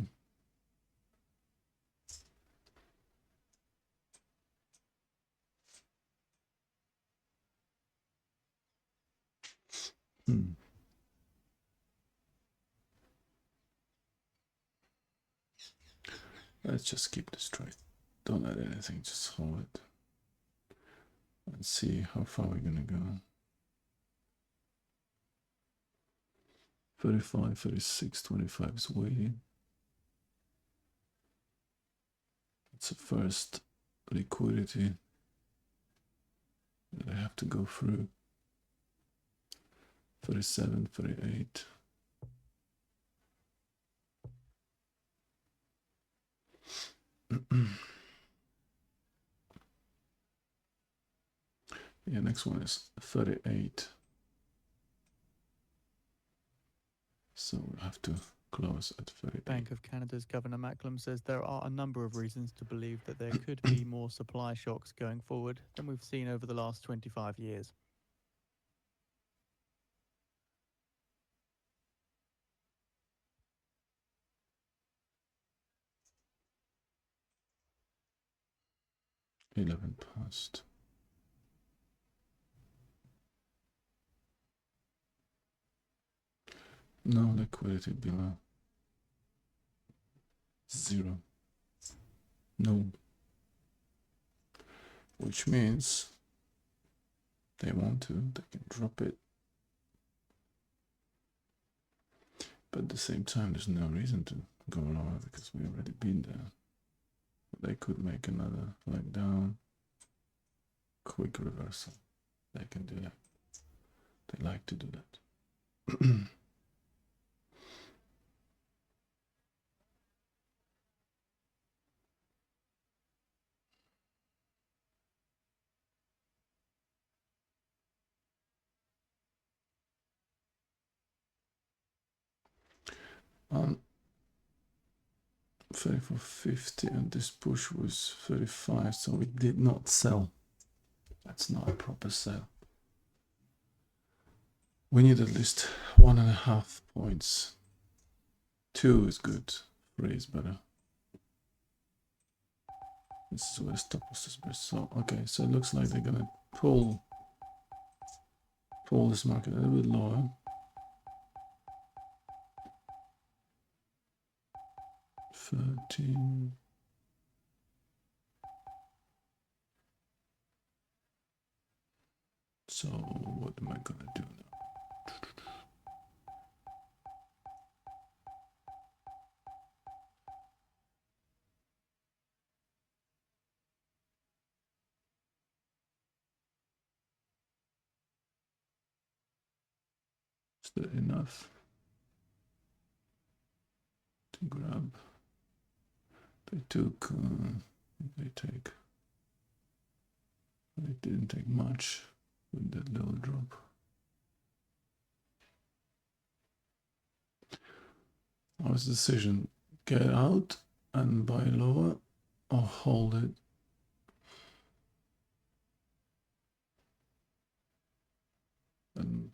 Speaker 1: Let's just keep this straight. Don't add anything, just hold it. Let's see how far we're gonna go. 35, 36, 25 is waiting. It's the first liquidity that I have to go through. 37, 38. Yeah, next one is 38. So we'll have to close at 38.
Speaker 5: Bank of Canada's Governor Macklem says there are a number of reasons to believe that there could be more supply shocks going forward than we've seen over the last 25 years.
Speaker 1: $11 past. No liquidity below 0. No. Which means they want to, they can drop it. But at the same time, there's no reason to go lower because we've already been there. They could make another leg down, quick reversal. They can do that. They like to do that. On 34.50 and this push was 35, so we did not sell. That's not a proper sale. We need at least 1.5 points. 2 is good, 3 is better. This is where the stop loss is best. So okay, so it looks like they're gonna pull this market a little bit lower. 13. So what am I gonna do now? Is that enough to grab? They took, they didn't take much with that little drop. Now it's decision, get out and buy lower or hold it. And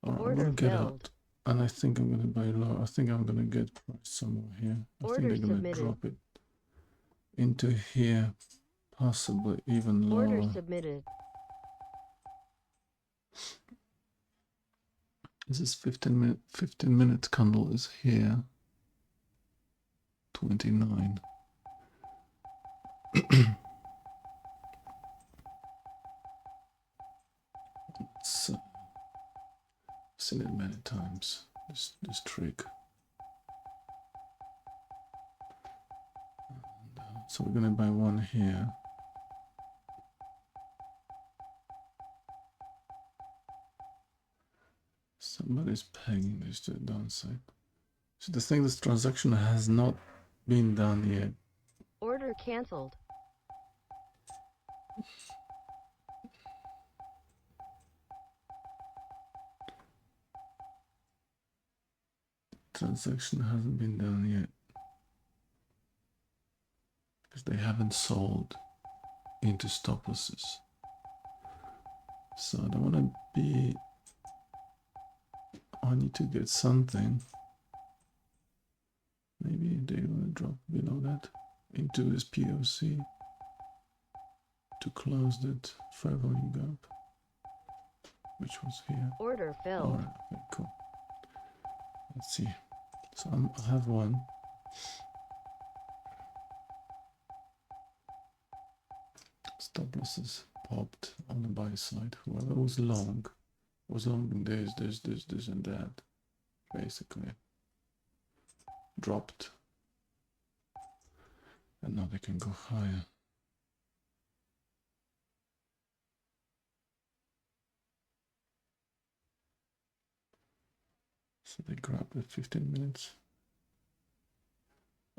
Speaker 1: all right, I'm
Speaker 2: Order
Speaker 1: gonna get
Speaker 2: filled.
Speaker 1: out, and I think I'm gonna buy low. I think I'm gonna get price somewhere here. I
Speaker 2: Order
Speaker 1: think they're gonna
Speaker 2: submitted.
Speaker 1: drop it into here, possibly even
Speaker 2: Order
Speaker 1: lower.
Speaker 2: submitted.
Speaker 1: This is 15 minute candle is here. 29. It's seen it many times. This trick. And, so we're gonna buy one here. Somebody's pegging this to the downside. So the thing, this transaction has not been done yet.
Speaker 2: Order cancelled.
Speaker 1: Transaction hasn't been done yet because they haven't sold into stop losses. So I don't want to be. I need to get something. Maybe they want to drop below that into this POC to close that fair value gap, which was here.
Speaker 2: Order
Speaker 1: All
Speaker 2: filled.
Speaker 1: right, okay, cool. Let's see. So I have one. Stop losses popped on the buy side. Whoever was long this, and that. Basically, dropped, and now they can go higher. So they grabbed the 15 minutes.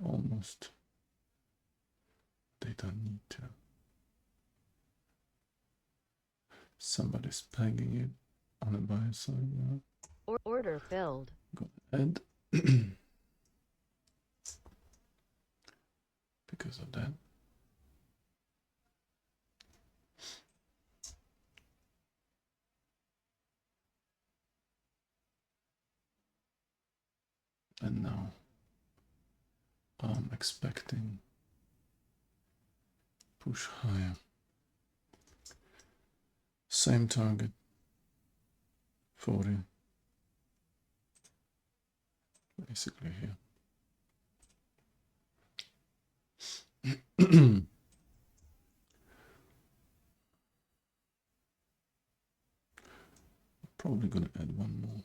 Speaker 1: Almost. They don't need to. Somebody's pegging it on the buy side now.
Speaker 2: Order filled.
Speaker 1: Go ahead. Because of that. And now I'm expecting push higher. Same target, 40. Basically here. Probably gonna add one more.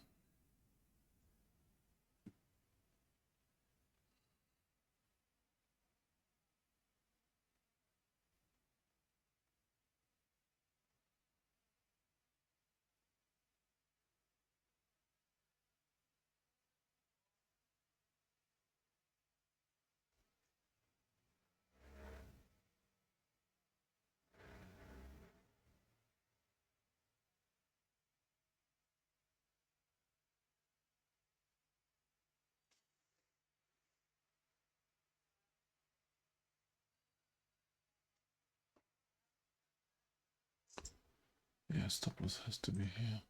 Speaker 1: Yeah, stop loss has to be here.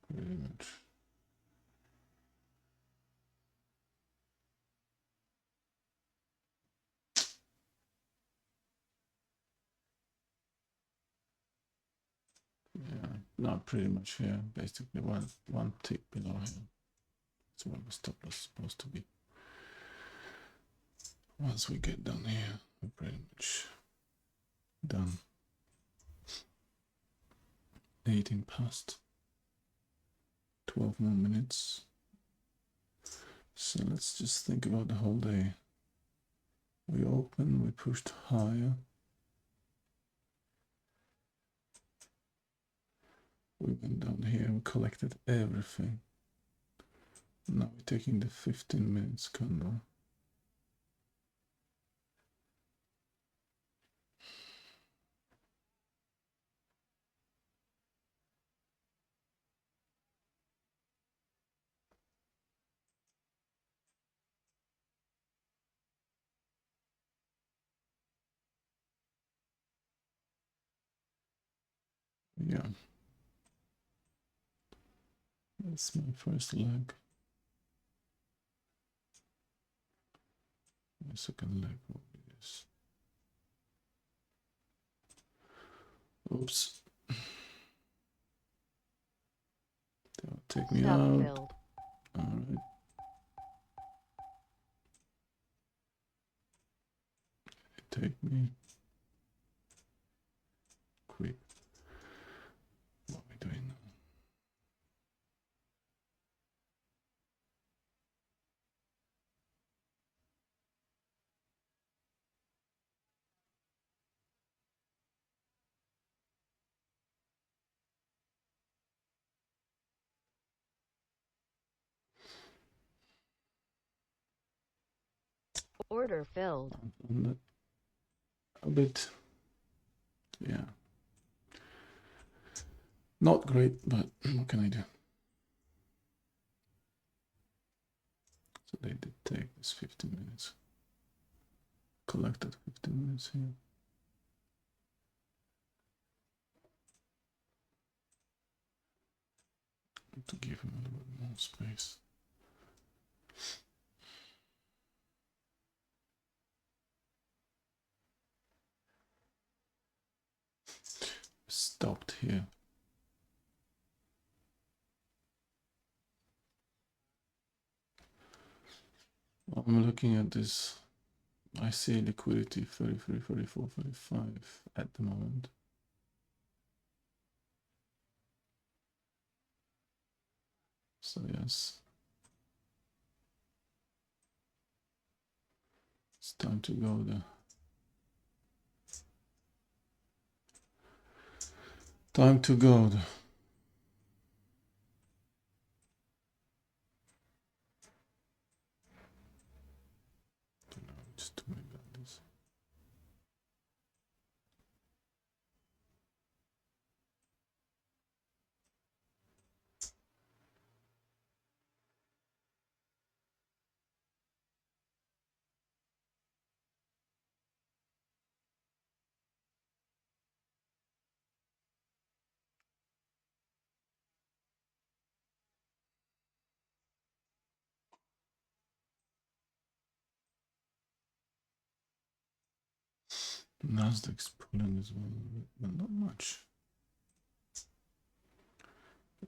Speaker 1: Pretty much. Yeah. No, pretty much here. Basically, one tick below here. That's where the stop loss is supposed to be. Once we get down here, we're pretty much done. 18 past. 12 more minutes. So let's just think about the whole day. We opened, we pushed higher. We went down here, we collected everything. Now we're taking the 15 minutes candle. Yeah. That's my first leg. My second leg will be this. Oops. That'll take me
Speaker 2: Stop
Speaker 1: out.
Speaker 2: filled.
Speaker 1: Alright. Take me. Quick. What are we doing now?
Speaker 2: Order filled.
Speaker 1: On that a bit, yeah, not great, but what can I do? So they did take this 15 minutes, collected 15 minutes here. To give him a little bit more space. Stopped here. I'm looking at this. I see liquidity 33, 34, 35 at the moment. So yes, it's time to go there. Time to go there. Just doing like this. Nasdaq's pulling as well, but not much.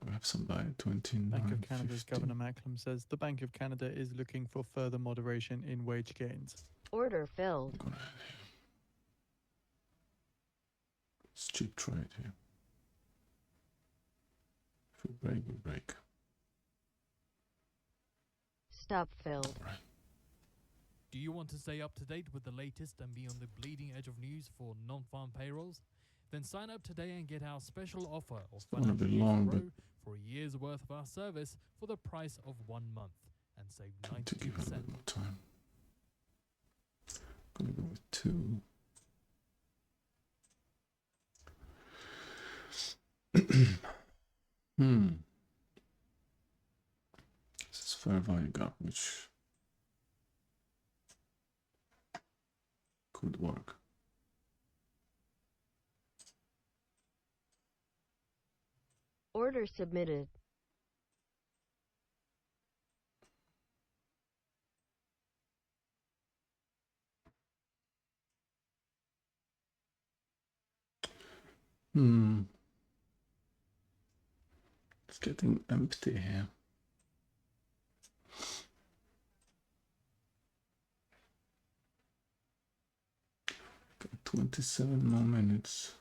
Speaker 1: We have some buy at 29.
Speaker 5: Bank of Canada's
Speaker 1: 50.
Speaker 5: Governor Macklem says the Bank of Canada is looking for further moderation in wage gains.
Speaker 2: Order filled.
Speaker 1: Go ahead here. It's cheap trade here. If we break, we break.
Speaker 2: Stop filled.
Speaker 1: All right.
Speaker 4: Do you want to stay up to date with the latest and be on the bleeding edge of news for non-farm payrolls? Then sign up today and get our special offer of
Speaker 1: Gonna be
Speaker 4: Financial News
Speaker 1: long,
Speaker 4: Pro
Speaker 1: but
Speaker 4: for a year's worth of our service for the price of 1 month and save
Speaker 1: trying to give it a
Speaker 4: 90%.
Speaker 1: bit more time. Gonna go with 2. This is fair value gap, which could work.
Speaker 2: Order submitted.
Speaker 1: getting empty here. Got 27 more minutes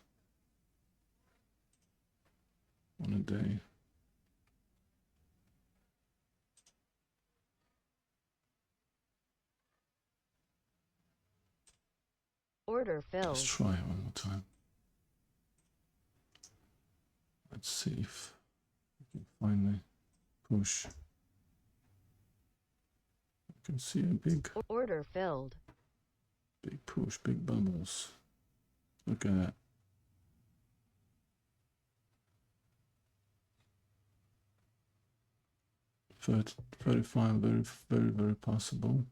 Speaker 1: on a day.
Speaker 2: Order
Speaker 1: Let's
Speaker 2: filled.
Speaker 1: try one more time. Let's see if we can finally push. I can see a big
Speaker 2: Order filled.
Speaker 1: push, big bubbles. Look at that. 35, very possible.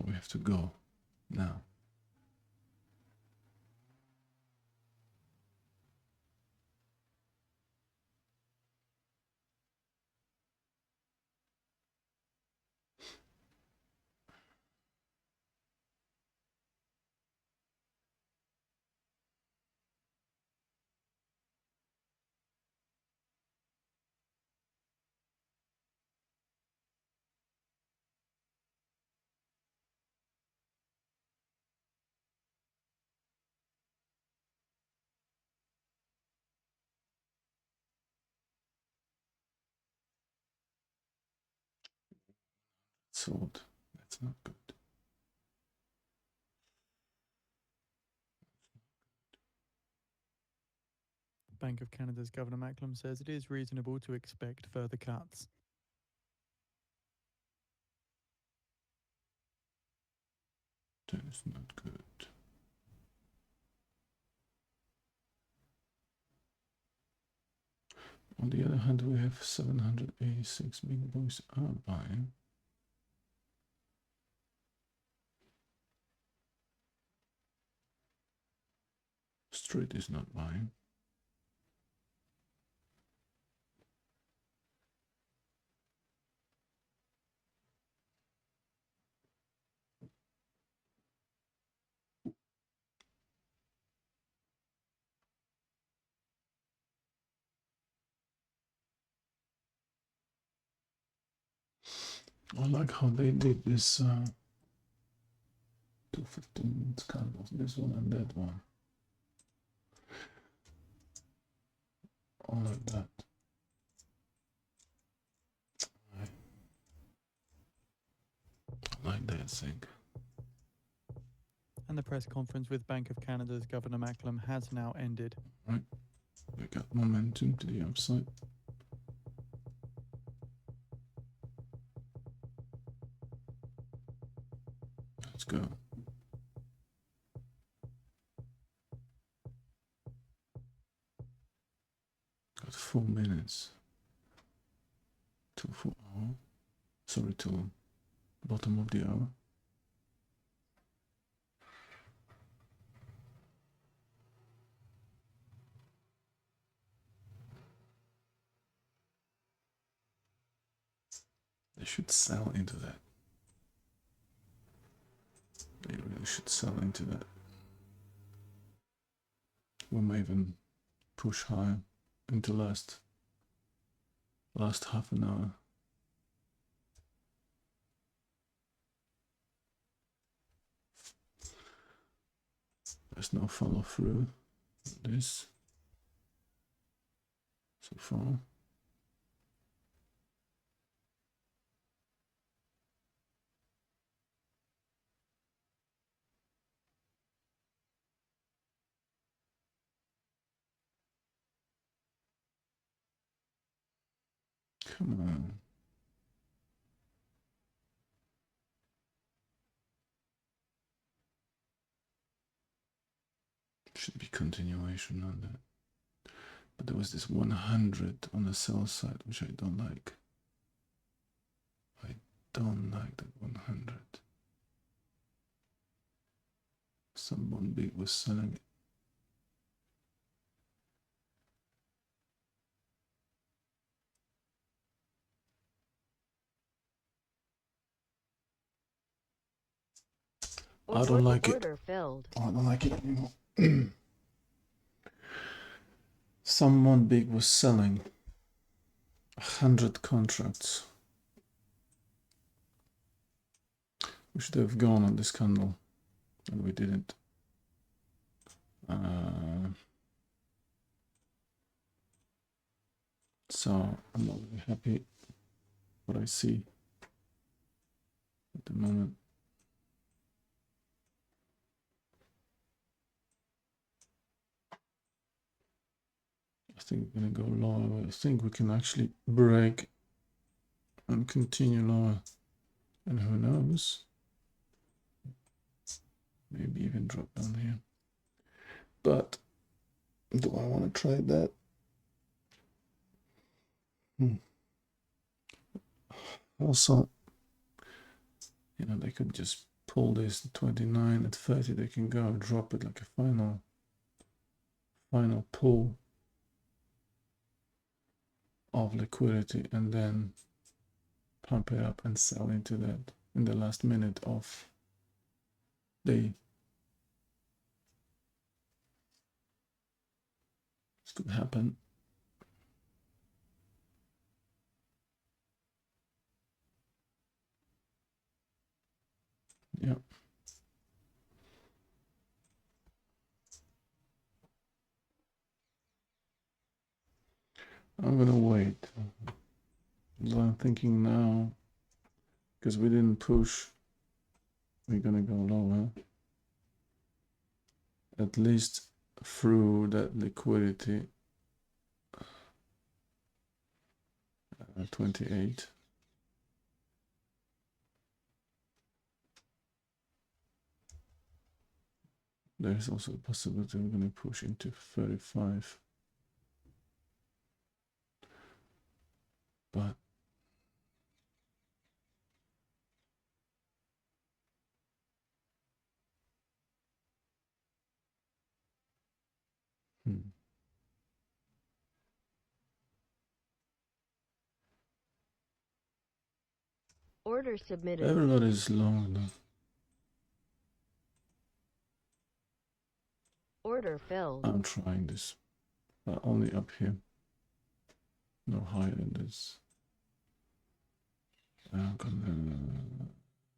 Speaker 1: We have to go now. Sold. That's not good.
Speaker 5: Bank of Canada's Governor Macklem says it is reasonable to expect further cuts.
Speaker 1: That is not good. On the other hand, we have 786 big boys are buying. Street is not buying. I like how they did this 215 candles, this one and that one. All like that. I like that thing.
Speaker 5: And the press conference with Bank of Canada's Governor Macklem has now ended.
Speaker 1: Right. We got momentum to the upside. Let's go. Got 4 minutes to 4 hour. Sorry, to bottom of the hour. They should sell into that. They really should sell into that. We may even push higher into last half an hour. There's no follow through on this so far. Come on. Should be continuation on that. But there was this 100 on the sell side, which I don't like. I don't like that 100. Someone big was selling it. I don't like it.
Speaker 2: Order filled.
Speaker 1: I don't like it anymore. Someone big was selling 100 contracts. We should have gone on this candle, and we didn't. So I'm not really happy what I see at the moment. I think we're gonna go lower. I think we can actually break and continue lower. And who knows? Maybe even drop down here. But do I want to try that? Also, you know, they could just pull this to 29 at 30. They can go and drop it like a final pull of liquidity, and then pump it up and sell into that in the last minute of day. This could happen. Yeah. I'm gonna wait. So I'm thinking now, because we didn't push, we're gonna go lower. At least through that liquidity. 28. There's also a possibility we're going to push into 35. But
Speaker 2: Order submitted.
Speaker 1: everybody's long though.
Speaker 2: Order filled.
Speaker 1: I'm trying this, but only up here. No higher than this. I'm gonna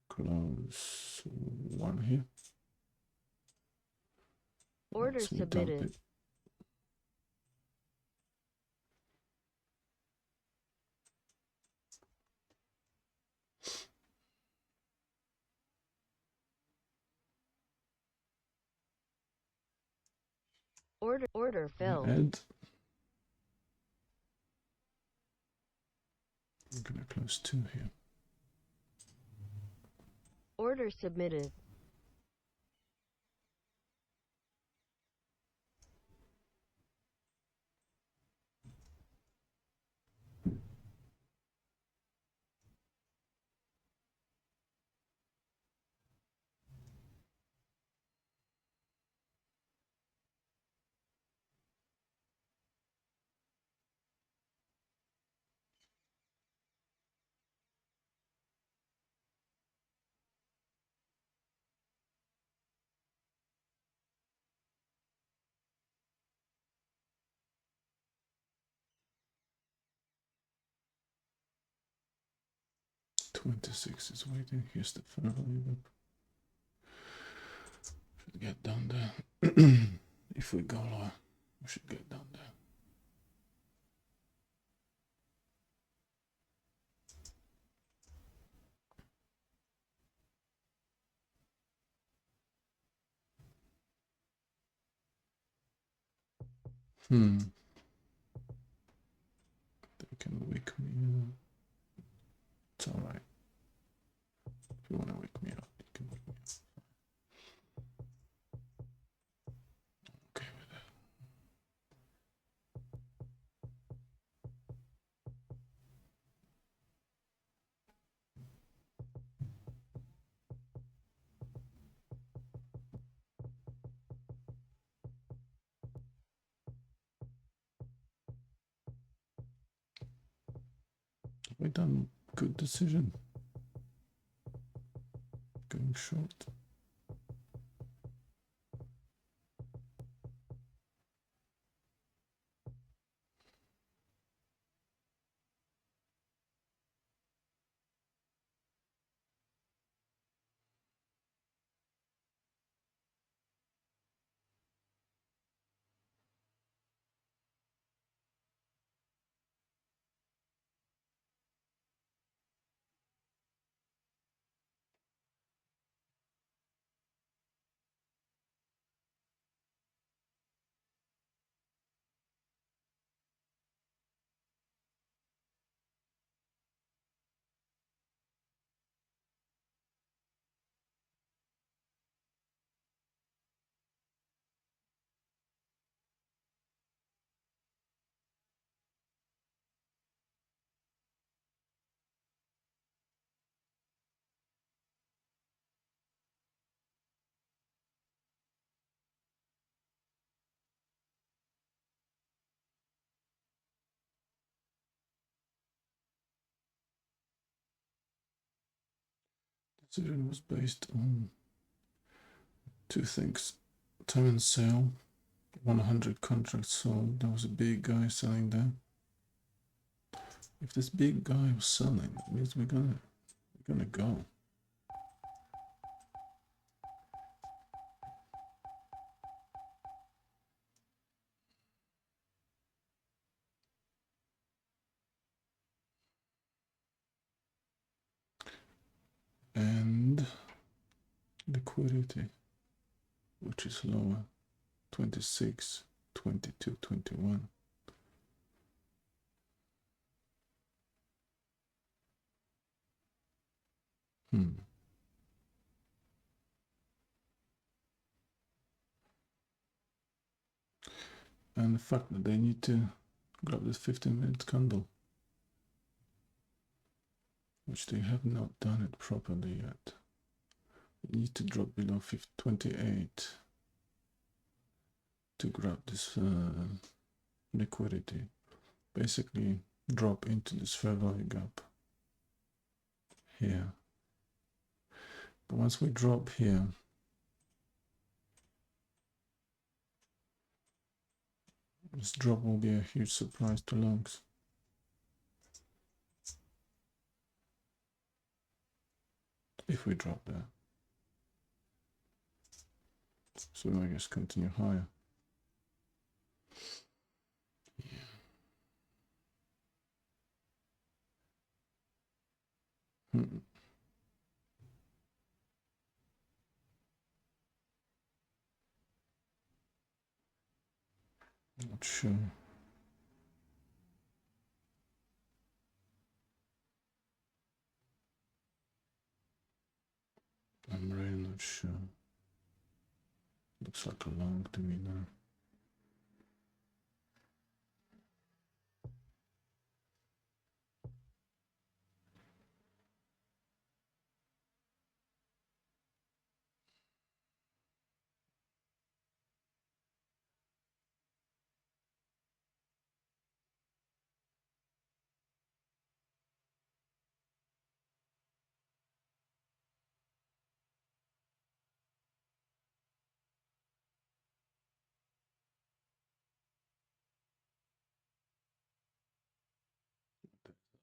Speaker 1: close one here.
Speaker 2: Order
Speaker 1: So we dump
Speaker 2: submitted.
Speaker 1: it.
Speaker 2: Order filled.
Speaker 1: And I'm gonna close 2 here.
Speaker 2: Order submitted.
Speaker 1: $26 is waiting. Here's the fair value. Should get down there. If we go lower, we should get down there. They can wake me up. It's alright. If you want to wake me up, you can wake me up. Okay with that. Have we done good decision? Going short. Decision was based on two things: time and sale. 100 contracts sold. There was a big guy selling them. If this big guy was selling, it means we're gonna go. And liquidity, which is lower, 26, 22, 21. And the fact that they need to grab this 15-minute candle, which they have not done it properly yet. They need to drop below 28 to grab this liquidity. Basically, drop into this fair value gap here. But once we drop here, this drop will be a huge surprise to longs. If we drop there. So I guess continue higher. Yeah. Not sure. I'm really not sure. Looks like a long to me now.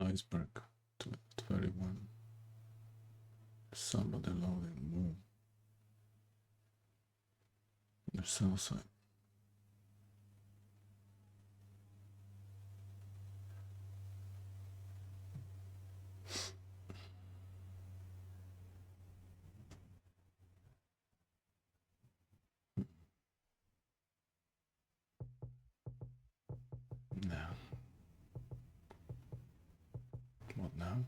Speaker 1: Iceberg to 31. Somebody loading more. The sell side. Now. What now?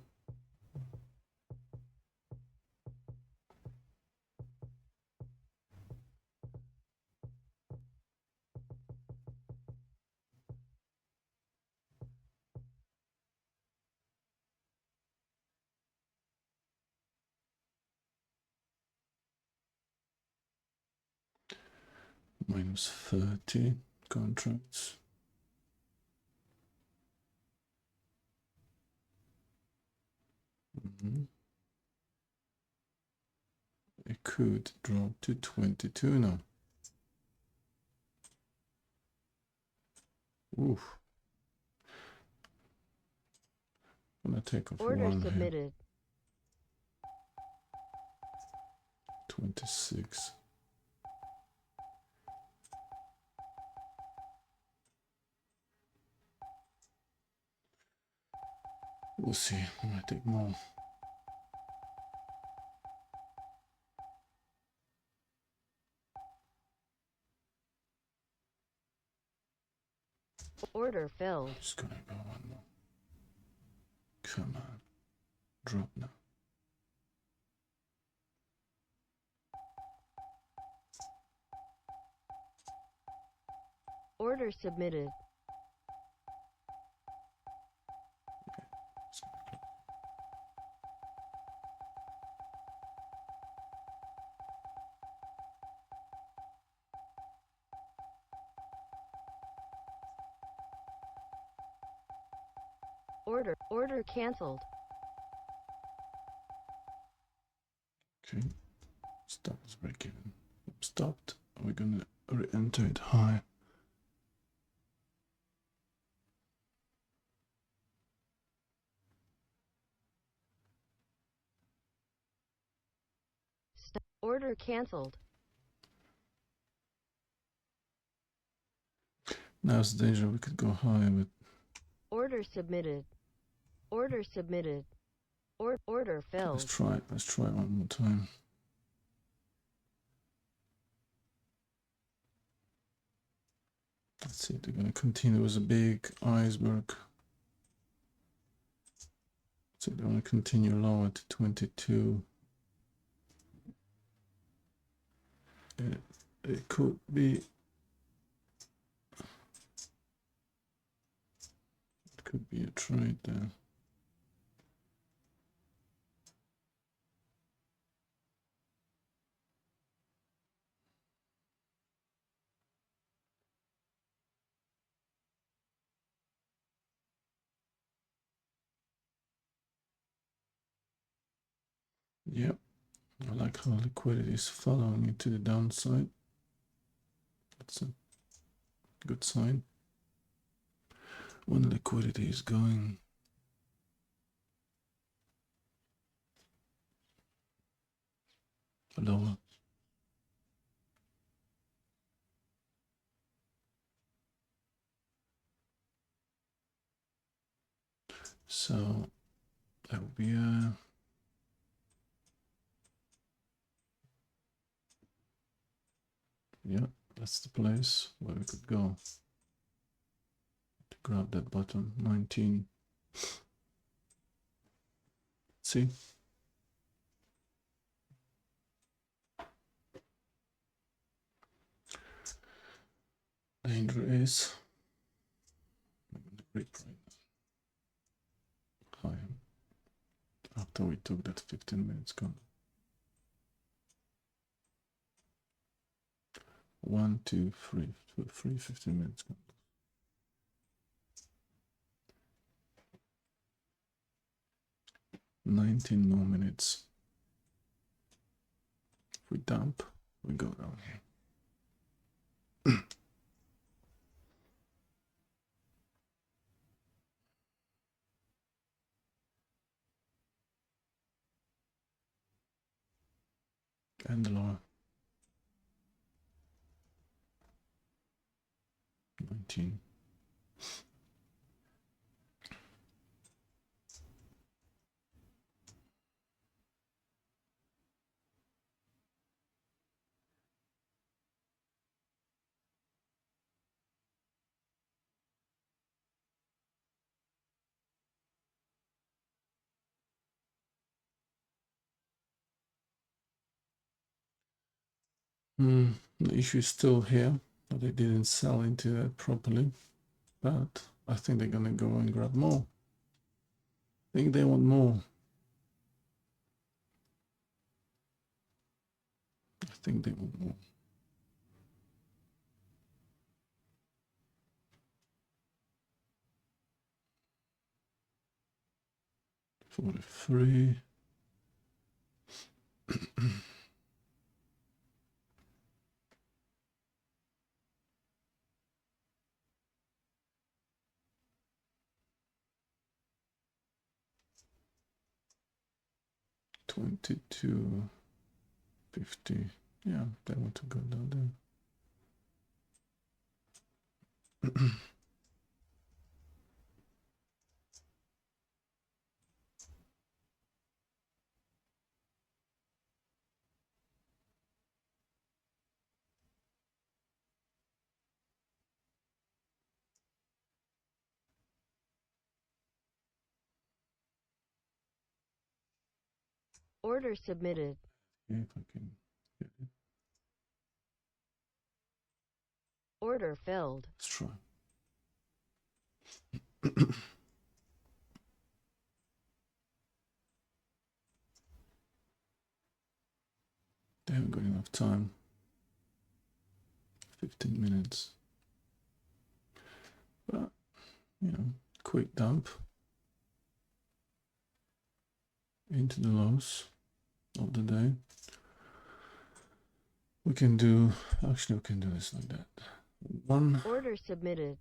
Speaker 1: Minus 30 contracts. It could drop to 22 now. Oof. I'm gonna take off
Speaker 2: Order
Speaker 1: one here.
Speaker 2: submitted.
Speaker 1: 26. We'll see. I might take more.
Speaker 2: Order filled.
Speaker 1: Just gonna go one more. Come on. Drop now.
Speaker 2: Order submitted. Order cancelled.
Speaker 1: Okay, stop is break even. Stopped. We're gonna re-enter it high.
Speaker 2: Order cancelled.
Speaker 1: Now's the danger we could go high, but
Speaker 2: Order submitted. Order submitted. Order
Speaker 1: let's
Speaker 2: filled.
Speaker 1: try it. Let's try it one more time. Let's see if they're gonna continue as a big iceberg. So they want to continue lower to 22. It could be. It could be a trade there. Yep, I like how liquidity is following it to the downside. That's a good sign. When liquidity is going lower. So that would be a yeah, that's the place where we could go to grab that bottom 19. See? Danger is grip right now. High. After we took that 15 minutes candle. 1, 2, 3, 15 minutes candle. $19 more minutes. If we dump, we go down here. And lower. 19. The issue is still here, but they didn't sell into that properly. But I think they're gonna go and grab more. I think they want more. I think they want more. $43. $22.50. Yeah, they want to go down there.
Speaker 2: Order submitted.
Speaker 1: Yeah, if I can get it.
Speaker 2: Order filled.
Speaker 1: Let's try. They haven't got enough time. 15 minutes. But, quick dump into the lows of the day. We can do, actually, we can do this like that. One,
Speaker 2: Order submitted.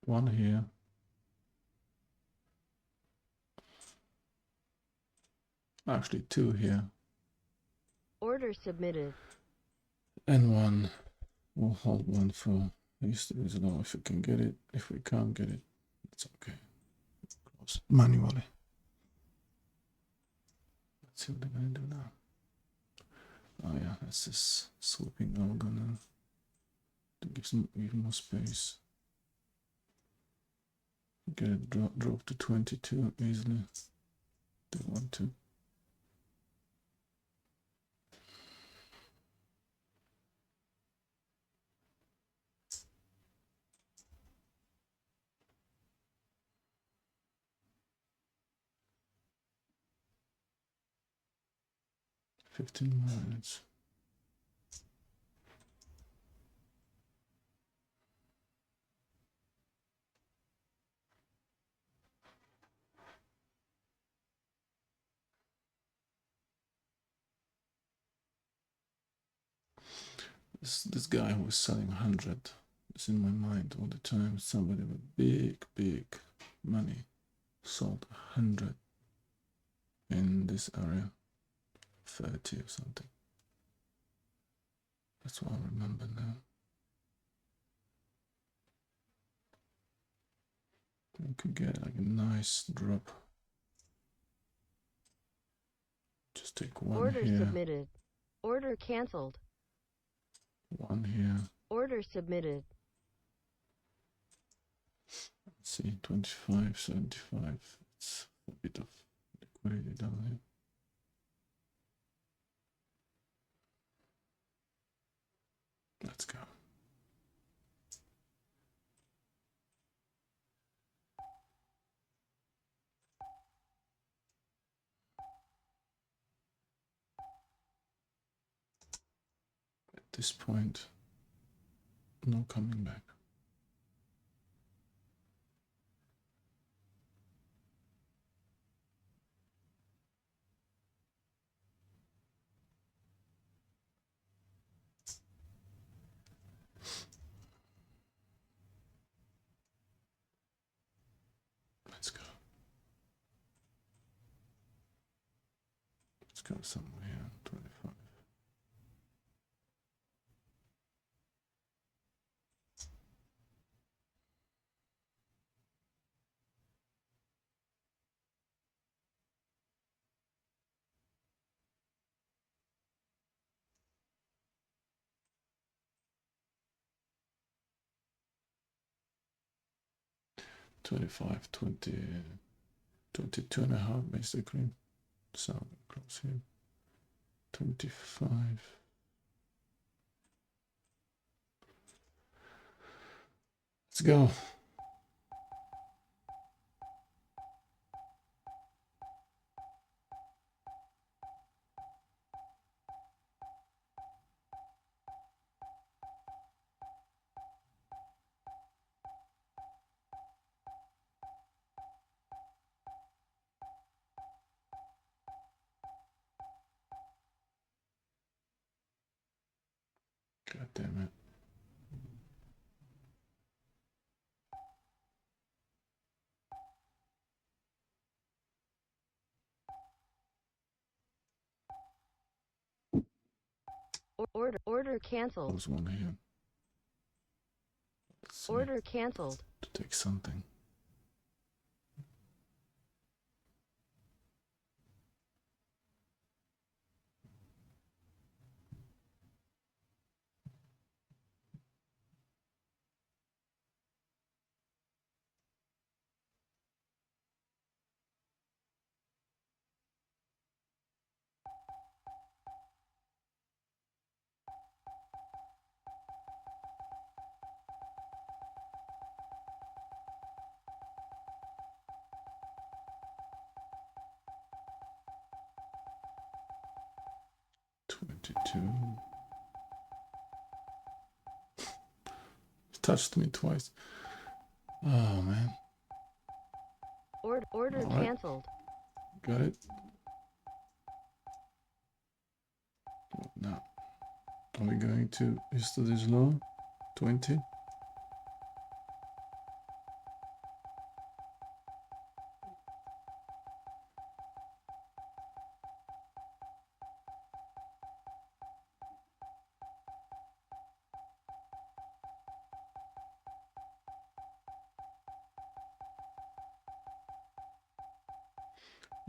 Speaker 1: one here. Actually, two here.
Speaker 2: Order submitted.
Speaker 1: And one. We'll hold one for yesterday's law if we can get it. If we can't get it, it's okay. Close it manually. Let's see what they're gonna do now. Oh yeah, that's this sweeping organ to give some even more space. Get it drop to 22 easily. They want to. Fifteen minutes. This guy who was selling 100 is in my mind all the time. Somebody with big money sold 100 in this area, 30 or something. That's what I remember now. We could get like a nice drop. Just take one
Speaker 2: Order
Speaker 1: here,
Speaker 2: submitted. Order canceled.
Speaker 1: one here.
Speaker 2: Order submitted.
Speaker 1: Let's see, 25, 75. It's a bit of liquidity down here. Let's go. At this point, no coming back. Let's go. Let's go somewhere here, 25. $25, 20, 22 and a half basically. So close here. 25. Let's go. God damn it.
Speaker 2: Order canceled.
Speaker 1: Close one here. Let's see,
Speaker 2: Order canceled.
Speaker 1: to take something. $22. Touched me twice. Oh man.
Speaker 2: Order
Speaker 1: All right.
Speaker 2: canceled.
Speaker 1: Got it. Now, are we going to yesterday's low? 20?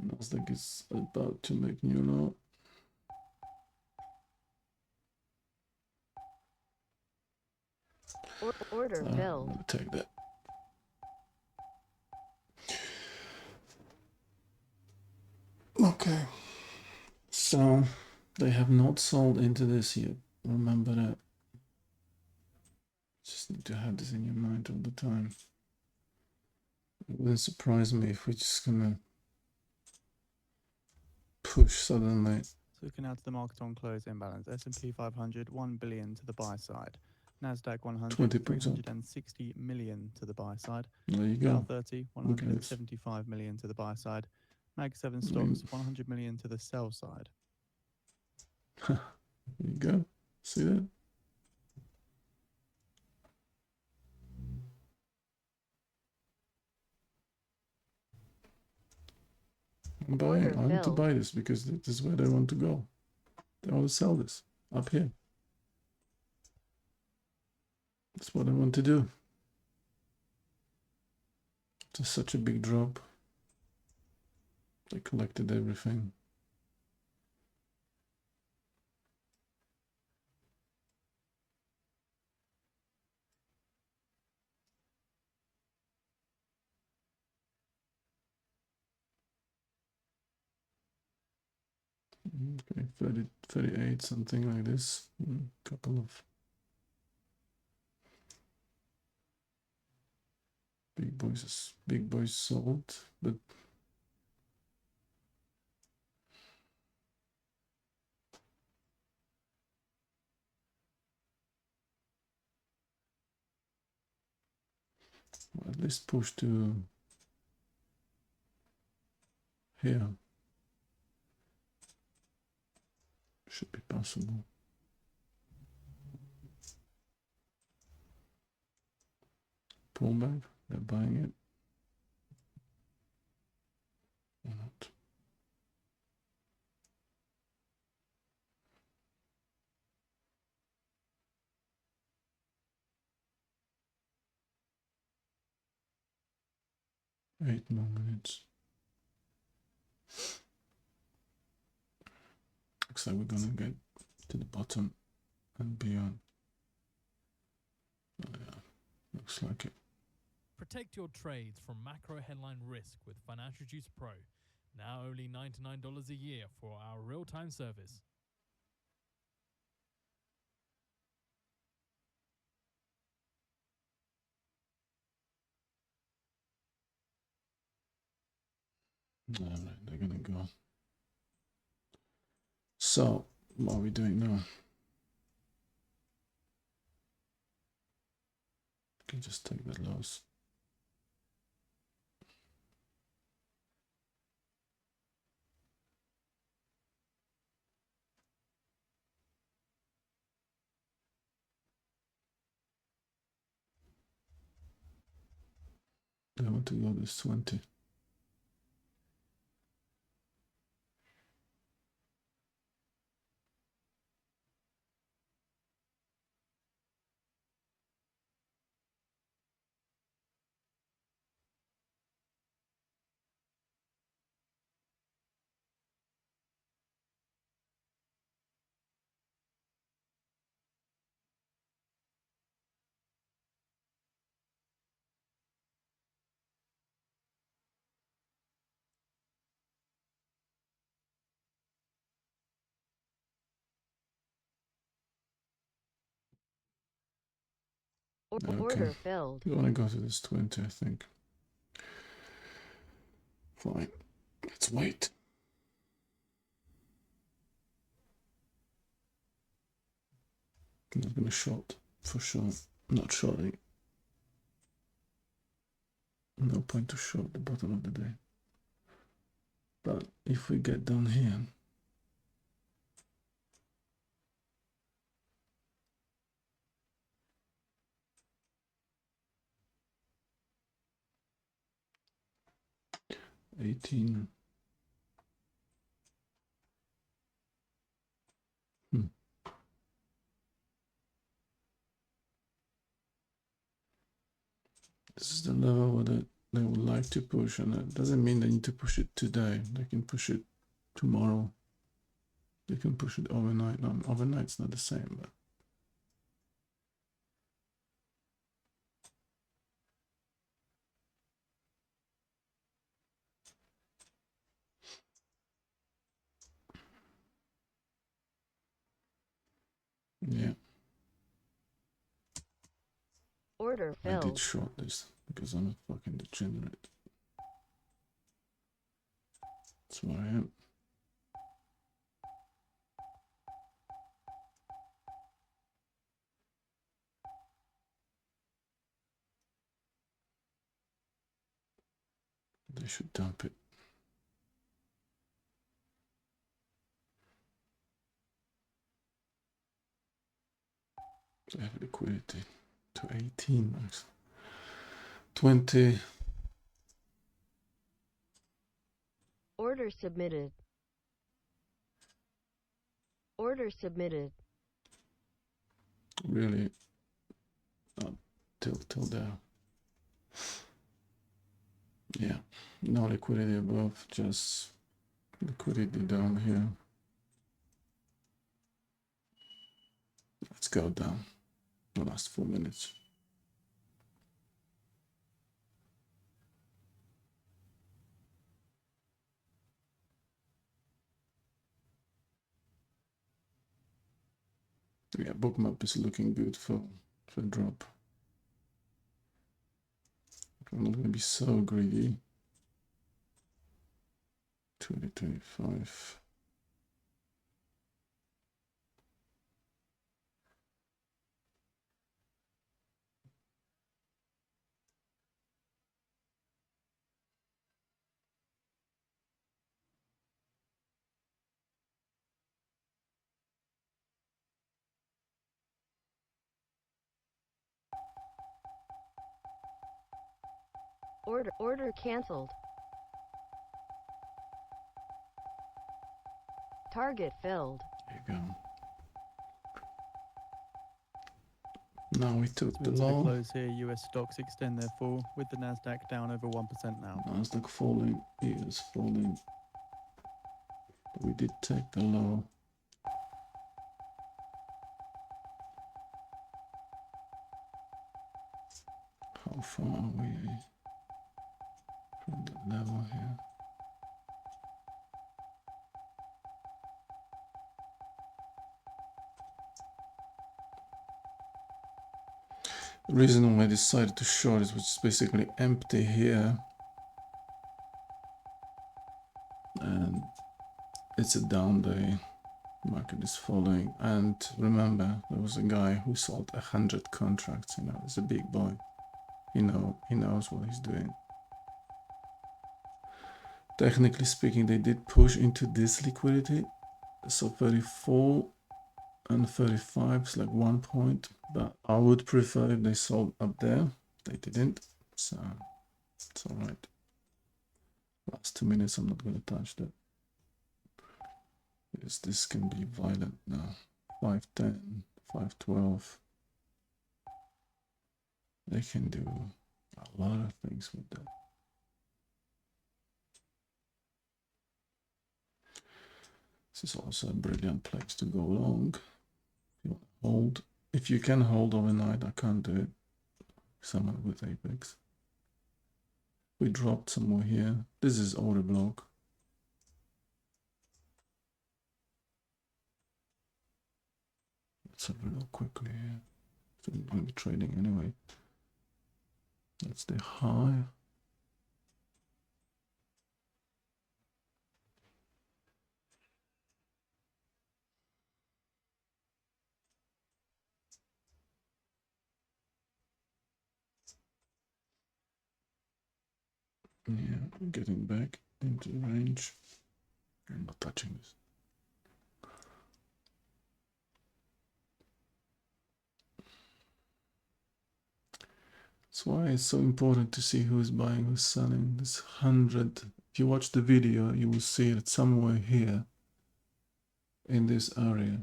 Speaker 1: Nasdaq is about to make new low.
Speaker 2: Order
Speaker 1: I'm
Speaker 2: filled.
Speaker 1: gonna take that. Okay. So they have not sold into this yet. Remember that. Just need to have this in your mind all the time. It wouldn't surprise me if we're just gonna push suddenly.
Speaker 5: So looking out to the market on close imbalance, S&P 500, 1 billion to the buy side. Nasdaq 100,
Speaker 1: 20%.
Speaker 5: 360 million to the buy side.
Speaker 1: There you
Speaker 5: Dow
Speaker 1: go.
Speaker 5: 30,
Speaker 1: Look at this.
Speaker 5: 175 million to the buy side. Mag 7
Speaker 1: I mean-
Speaker 5: stocks, 100 million to the sell side.
Speaker 1: There you go. See that? I'm buying.
Speaker 2: Order
Speaker 1: I want to
Speaker 2: filled.
Speaker 1: buy this because this is where they want to go. They want to sell this up here. That's what I want to do. It's such a big drop. They collected everything. Okay, 30, 38, something like this. Couple of big boys sold, but at least push to here. Should be possible. Pullback, they're buying it. Or not. Eight more minutes. Looks like we're gonna get to the bottom and beyond. Oh, yeah, looks like it.
Speaker 4: Protect your trades from macro headline risk with Financial Juice Pro. Now only $99 a year for our real-time service.
Speaker 1: All right, they're gonna go. So, what are we doing now? Can just take that loss. I want to go this 20. Okay.
Speaker 2: Order filled.
Speaker 1: You want to go to this 20, I think. Fine. Let's wait. I'm not going to short, for sure. Not shorting. No point to short the bottom of the day. But if we get down here, 18. This is the level where they would like to push, and it doesn't mean they need to push it today. They can push it tomorrow. They can push it overnight. No, overnight's not the same, but yeah,
Speaker 2: Order
Speaker 1: I did
Speaker 2: filled.
Speaker 1: short this because I'm a fucking degenerate. That's what I am. They should dump it. They have liquidity to 18 max. 20.
Speaker 2: Order submitted. Order submitted.
Speaker 1: Really till there. Yeah, no liquidity above, just liquidity down here. Let's go down the last 4 minutes. Yeah, bookmap is looking good for drop. I'm not gonna be so greedy. 2025.
Speaker 2: Order canceled. Target filled.
Speaker 1: There you go. Now we took
Speaker 5: So
Speaker 1: the
Speaker 5: into the
Speaker 1: low.
Speaker 5: close here, US stocks extend their fall with the Nasdaq down over 1% now.
Speaker 1: Nasdaq falling, is falling. But we did take the low. How far are we from the level here? The reason why I decided to short is which is basically empty here. And it's a down day. Market is falling. And remember, there was a guy who sold 100 contracts. You know, he's a big boy. He knows what he's doing. Technically speaking, they did push into this liquidity. So 34 and 35 is like 1 point, but I would prefer if they sold up there. They didn't, so it's all right. Last 2 minutes, I'm not going to touch that because this can be violent now. 510, 512. They can do a lot of things with that. This is also a brilliant place to go long. If you want to hold, if you can hold overnight, I can't do it. Someone with Apex. We dropped some more here. This is order block. Let's have a look quickly here. So I'm going to be trading anyway. That's the high. Yeah, getting back into the range. I'm not touching this. That's why it's so important to see who's buying, who's selling. This 100 If you watch the video, you will see it somewhere here in this area.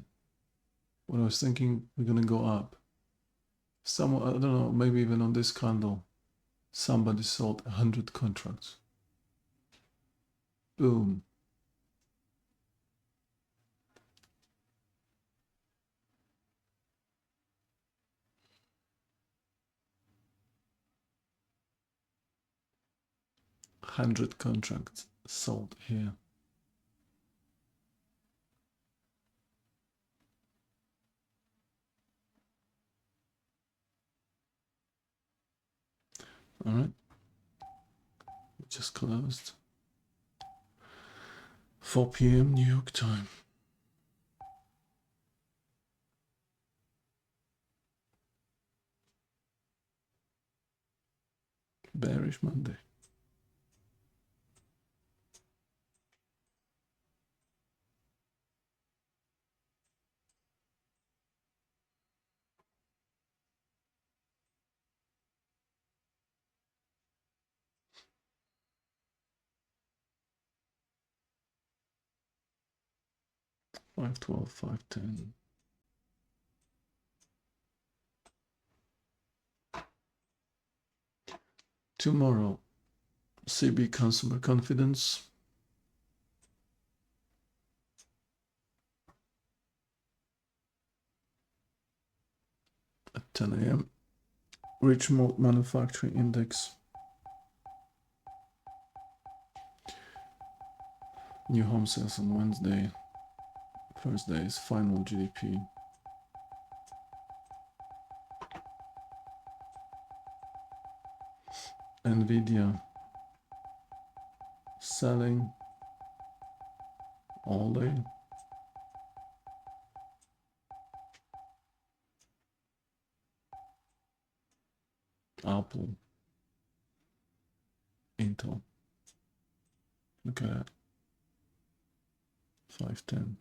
Speaker 1: When I was thinking we're gonna go up, somewhere, I don't know, maybe even on this candle, somebody sold 100 contracts. Boom. $100 contracts sold here. All right. We just closed. 4 p.m. New York time. Bearish Monday. $5.12, $5.10. Tomorrow, CB consumer confidence. At 10 a.m. Richmond Manufacturing Index. New home sales on Wednesday. Thursday is final GDP. Nvidia selling all day. Apple, Intel. Look at that. 5.10.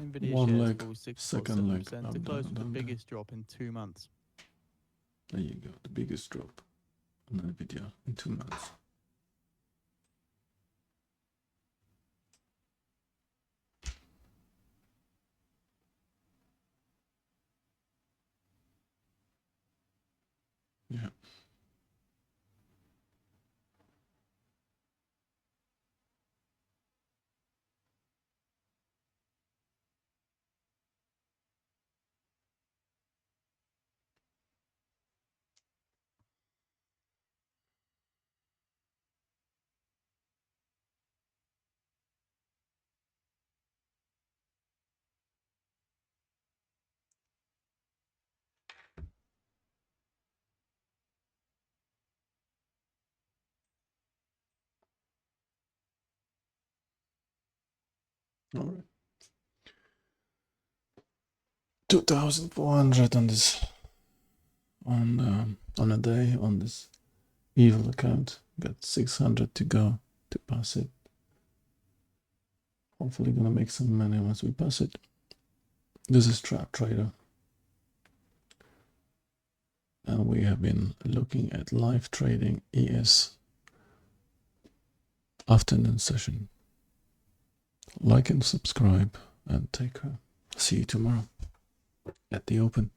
Speaker 5: Nvidia
Speaker 1: One
Speaker 5: shares
Speaker 1: leg,
Speaker 5: fall
Speaker 1: second leg,
Speaker 5: 6.7%
Speaker 1: up,
Speaker 5: to close
Speaker 1: down,
Speaker 5: with the
Speaker 1: down, down.
Speaker 5: biggest drop in 2 months.
Speaker 1: There you go, the biggest drop on Nvidia in 2 months. Yeah. All right. 2,400 on this on a day on this evil account. Got 600 to go to pass it. Hopefully gonna make some money once we pass it. This is Trap Trader. And we have been looking at live trading ES afternoon session. Like and subscribe and take care. See you tomorrow at the open.